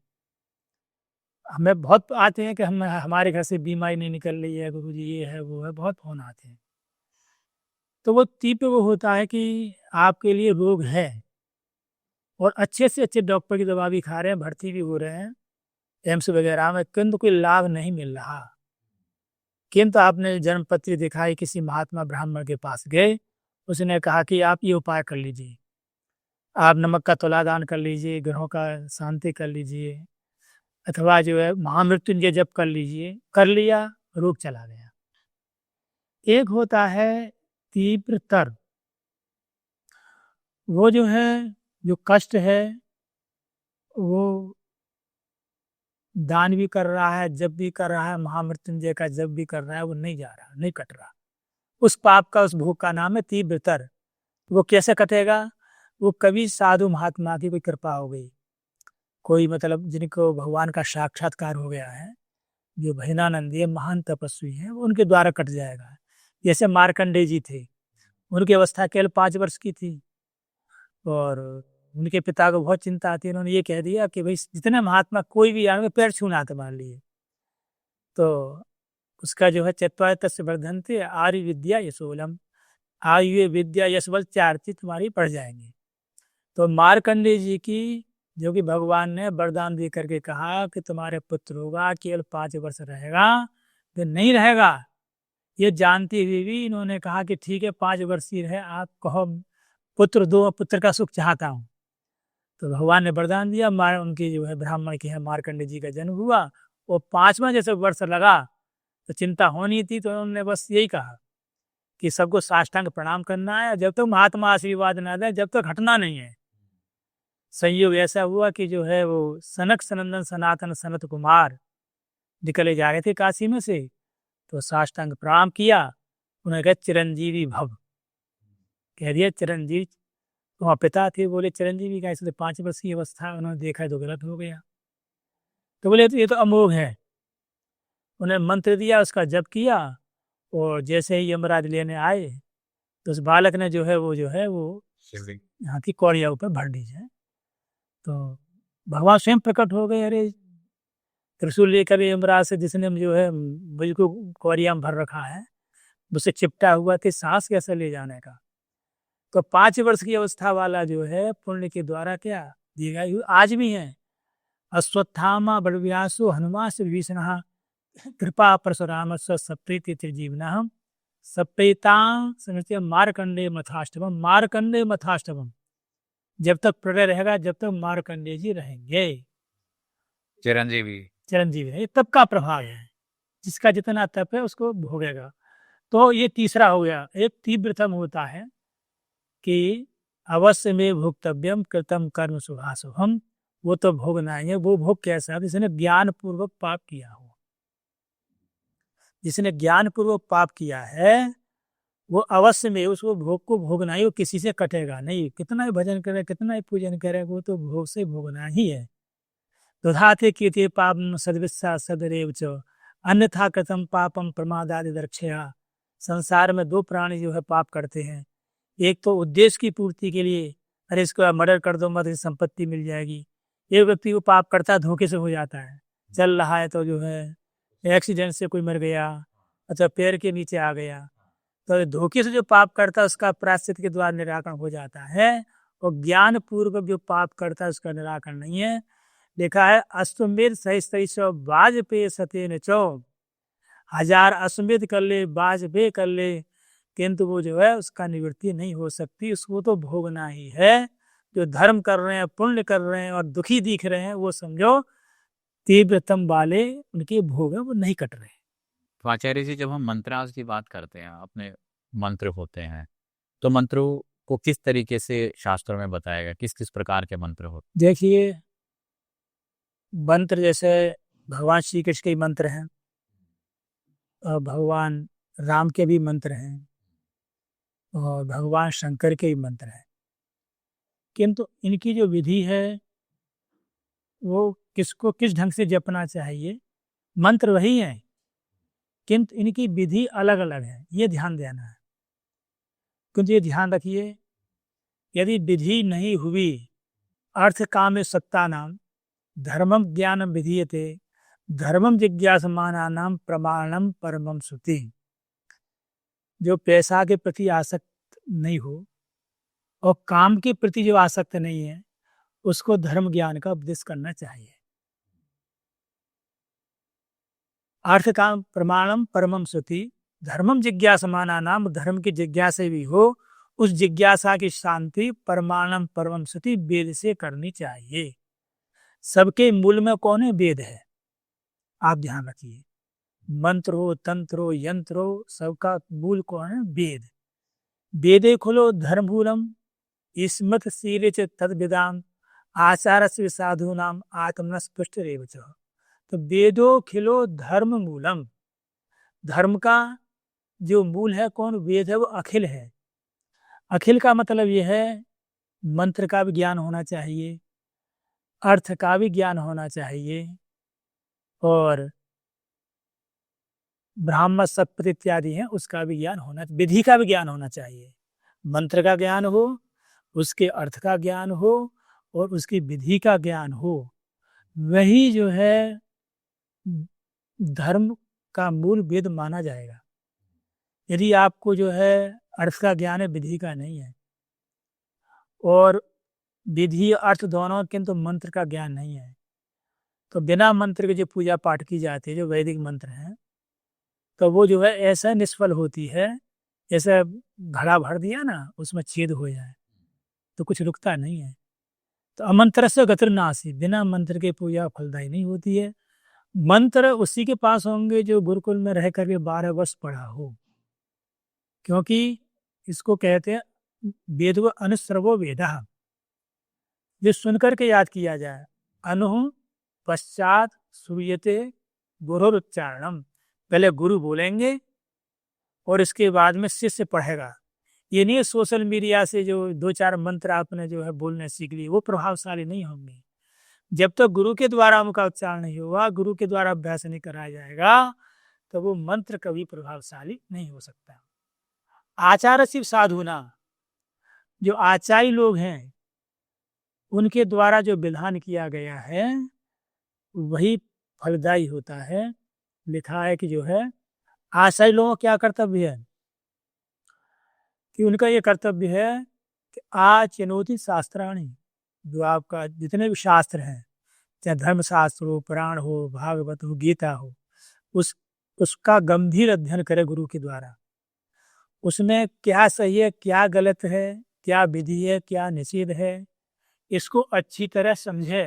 हमें बहुत आते हैं कि हम हमारे घर से बीमारी नहीं निकल रही है गुरु जी, ये है वो है, बहुत फोन आते हैं। तो वो तीव्र वो होता है कि आपके लिए रोग है और अच्छे से अच्छे डॉक्टर की दवा भी खा रहे हैं, भर्ती भी हो रहे हैं एम्स वगैरह में, किंतु कोई लाभ नहीं मिल रहा। किंतु आपने जन्मपत्री दिखाई, किसी महात्मा ब्राह्मण के पास गए, उसने कहा कि आप ये उपाय कर लीजिए, आप नमक का तुलादान कर लीजिए, ग्रहों का शांति कर लीजिए, अथवा जो है महामृत्युंजय जप कर लीजिए, कर लिया, रोग चला गया। एक होता है तीव्रतर, वो जो है जो कष्ट है वो दान भी कर रहा है, जब भी कर रहा है, महामृत्युंजय का जब भी कर रहा है, वो नहीं जा रहा, नहीं कट रहा। उस पाप का, उस भोग का नाम है तीव्रतर। वो कैसे कटेगा? वो कभी साधु महात्मा की कोई कृपा हो गई, कोई मतलब जिनको भगवान का साक्षात्कार हो गया है, जो भजनानंदी महान तपस्वी हैं, वो उनके द्वारा कट जाएगा। जैसे मार्कंडेय जी थे, उनकी अवस्था केवल 5 वर्ष की थी और उनके पिता को बहुत चिंता आती है। उन्होंने ये कह दिया कि भाई जितने महात्मा कोई भी आएंगे पैर छूना था मान लिए, तो उसका जो है चत्वार तस्य वर्धन्ते आर्य विद्या यशोलम, आयु विद्या यश बल 4 चीज तुम्हारी पड़ जाएंगी। तो मार्कंडेय जी की, जो कि भगवान ने वरदान दे करके कहा कि तुम्हारे पुत्र होगा, केवल 5 वर्ष रहेगा, फिर नहीं रहेगा, ये जानते हुए भी इन्होंने कहा कि ठीक है 5 वर्ष ही रहे, आप कहो पुत्र दो, पुत्र का सुख चाहता हूँ। तो भगवान ने वरदान दिया, उनकी जो है ब्राह्मण के है मार्कंडेय जी का जन्म हुआ, वो 5वां जैसे वर्ष लगा तो चिंता होनी थी, तो उन्होंने बस यही कहा कि सबको साष्टांग प्रणाम करना है, जब तक महात्मा आशीर्वाद ना दे जब तक हटना नहीं है। संयोग ऐसा हुआ कि जो है वो सनक सनंदन सनातन सनत कुमार निकले जा रहे थे काशी में से, तो साष्टांग प्रणाम किया, उन्होंने कहा चिरंजीवी भव, कह दिया चिरंजीवी। वहाँ पिता थे, बोले चिरंजीवी का, इसलिए 5 वर्ष की अवस्था उन्होंने देखा तो गलत हो गया। तो बोले तो ये तो अमोघ है। उन्हें मंत्र दिया, उसका जप किया, और जैसे ही यमराज लेने आए तो उस बालक ने जो है वो हाथी कौड़िया ऊपर भर दी जाए। तो भगवान स्वयं प्रकट हो गए, अरे त्रिशूल लेकर यमराज से जिसने जो है मुझको कौड़िया में भर रखा है, मुझसे चिपटा हुआ थे, सांस कैसे ले जाने का। तो 5 वर्ष की अवस्था वाला जो है पुण्य के द्वारा क्या दीर्घायु आज भी है। अश्वत्थामा बलव्यासो हनुमान से विभीषण कृपा परशुराम सप्रीति त्रिजीवना सप्रेतां समझते मार्कंडेय मथाष्टभम, मार्कंडेय मथाष्टभम, जब तक प्रलय रहेगा जब तक मार्कंडेय जी रहेंगे, चिरंजीवी है। तब का प्रभाव है, जिसका जितना तप है उसको भोगेगा। तो ये तीसरा हो गया। एक तीव्रतम होता है कि अवश्य में भोक्तव्यम कृतम कर्म शुभाशुभम, वो तो भोगना ही है। वो भोग कैसा? जिसने ज्ञान पूर्वक पाप किया हो, जिसने ज्ञान पूर्वक पाप किया है वो अवश्य में उसको भोग को भोगना ही, वो किसी से कटेगा नहीं। कितना ही भजन करे, कितना ही पूजन करे, वो तो भोग से भोगना ही है। दुधाते कीर्ति पापम सद्विस्सा सदरेव च अन्यथा कृतम पापम प्रमादादि दर्क्षया। संसार में 2 प्राणी जो है पाप करते हैं। एक तो उद्देश्य की पूर्ति के लिए, अरे इसको मर्डर कर दो मत, संपत्ति मिल जाएगी। एक व्यक्ति को पाप करता है धोखे से हो जाता है, चल रहा है तो जो है एक्सीडेंट से कोई मर गया अथवा पैर के नीचे आ गया, तो धोखे से जो पाप करता है उसका प्रायश्चित के द्वारा निराकरण हो जाता है। और ज्ञान पूर्वक जो पाप करता है उसका निराकरण नहीं है। लिखा है अश्वमेध सहित वाजपेय सतेन चौ, 1000 अश्वमेध कर ले, वाजपेय कर ले, किंतु वो जो है उसका निवृत्ति नहीं हो सकती, उसको तो भोगना ही है। जो धर्म कर रहे हैं, पुण्य कर रहे हैं और दुखी दिख रहे हैं, वो समझो तीव्रतम वाले उनके भोग है, वो नहीं कट रहे। तो आचार्य जी, जब हम मंत्रास की बात करते हैं, अपने मंत्र होते हैं, तो मंत्रों को किस तरीके से शास्त्रों में बताया गया, किस किस प्रकार के मंत्र होते? देखिए, मंत्र जैसे भगवान श्री कृष्ण के मंत्र हैं और भगवान राम के भी मंत्र हैं और भगवान शंकर के भी मंत्र हैं, किंतु इनकी जो विधि है वो किसको किस ढंग से जपना चाहिए। मंत्र वही है, किंतु इनकी विधि अलग अलग है, ये ध्यान देना है। किंतु ये ध्यान रखिए, यदि विधि नहीं हुई, अर्थ काम सत्ता नाम धर्मम ज्ञानम विधीयते, धर्मम जिज्ञासमानानाम प्रमाणम परमम श्रुति। जो पैसा के प्रति आसक्त नहीं हो और काम के प्रति जो आसक्त नहीं है, उसको धर्म ज्ञान का उपदेश करना चाहिए। अर्थ काम प्रमाणम परमम श्रुति, धर्मम जिज्ञासमानानाम, धर्म की जिज्ञासा भी हो, उस जिज्ञासा की शांति परमाणम परमम श्रुति वेद से करनी चाहिए। सबके मूल में कौन है? वेद है। आप ध्यान रखिए, मंत्र हो, तंत्र हो, यंत्र हो, सबका मूल कौन है? वेद। वेदे खुलो धर्ममूलम स्मृत शीले च तद्विदाम आचारस्य साधूनाम आत्मनस्पृष्ट रेव च। तो वेदो खिलो धर्म मूलम, धर्म का जो मूल है कौन? वेद है, वो अखिल है। अखिल का मतलब यह है मंत्र का भी ज्ञान होना चाहिए, अर्थ का भी ज्ञान होना चाहिए और ब्राह्मण सत्पथ इत्यादि है उसका भी ज्ञान होना, विधि का भी ज्ञान होना चाहिए। मंत्र का ज्ञान हो, उसके अर्थ का ज्ञान हो और उसकी विधि का ज्ञान हो, वही जो है धर्म का मूल वेद माना जाएगा। यदि आपको जो है अर्थ का ज्ञान है, विधि का नहीं है, और विधि अर्थ दोनों किंतु मंत्र का ज्ञान नहीं है, तो बिना मंत्र के जो पूजा पाठ की जाती है, जो वैदिक मंत्र हैं, तो वो जो है ऐसा निष्फल होती है जैसे घड़ा भर दिया ना, उसमें छेद हो जाए तो कुछ रुकता नहीं है। तो अमंत्र से गतिर नासी, बिना मंत्र के पूजा फलदायी नहीं होती है। मंत्र उसी के पास होंगे जो गुरुकुल में रह करके 12 वर्ष पढ़ा हो, क्योंकि इसको कहते हैं वेद व अनुसर्वो वेदा, जो सुनकर के याद किया जाए। अनु पश्चात श्रूयते गुरुच्चारणम, पहले गुरु बोलेंगे और इसके बाद में शिष्य पढ़ेगा। ये नहीं सोशल मीडिया से जो 2-4 मंत्र आपने जो है बोलने सीख लिए, वो प्रभावशाली नहीं होंगे। जब तक तो गुरु के द्वारा उनका उच्चारण नहीं हुआ, गुरु के द्वारा अभ्यास नहीं कराया जाएगा, तो वो मंत्र कभी प्रभावशाली नहीं हो सकता। आचार्य शिव साधुना, जो आचार्य लोग हैं उनके द्वारा जो विधान किया गया है वही फलदायी होता है। लिखा है कि जो है आचार्य लोगों का क्या कर्तव्य है कि उनका ये कर्तव्य है कि आचनोति शास्त्राणि, जो आपका जितने भी शास्त्र हैं, चाहे धर्मशास्त्र हो, पुराण हो, भागवत हो, गीता हो, उसका गंभीर अध्ययन करे गुरु के द्वारा। उसमें क्या सही है, क्या गलत है, क्या विधि है, क्या निषेध है, इसको अच्छी तरह समझे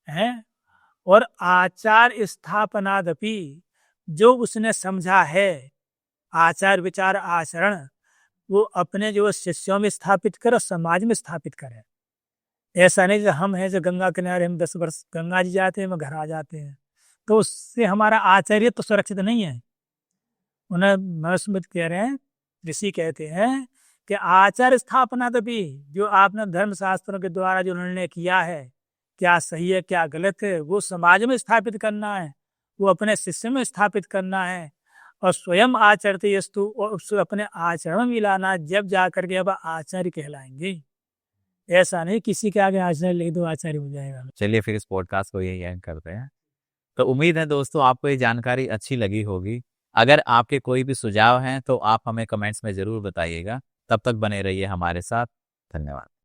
हैं। और आचार स्थापनादपि, जो उसने समझा है, आचार विचार आचरण, वो अपने जो शिष्यों में स्थापित करे और समाज में स्थापित करे। ऐसा नहीं जो हम हैं जो गंगा किनारे हम 10 वर्ष गंगा जी जाते हैं, हम घर आ जाते हैं, तो उससे हमारा आचार्य तो सुरक्षित नहीं है। उन्हें मनुस्मृति कह रहे हैं, ऋषि कहते हैं कि आचार स्थापना तभी, जो आपने धर्म शास्त्रों के द्वारा जो निर्णय किया है, क्या सही है क्या गलत है, वो समाज में स्थापित करना है, वो अपने शिष्य में स्थापित करना है और स्वयं आचरते यस्तु, और उसको अपने आचरण में मिलाना, जब जा करके अब आचार्य कहलाएंगे। ऐसा नहीं किसी के आगे आचार्य लिख दो आचार्य हो जाएगा। चलिए फिर इस पॉडकास्ट को यही एंड करते हैं। तो उम्मीद है दोस्तों आपको ये जानकारी अच्छी लगी होगी। अगर आपके कोई भी सुझाव हैं तो आप हमें कमेंट्स में ज़रूर बताइएगा। तब तक बने रहिए हमारे साथ। धन्यवाद।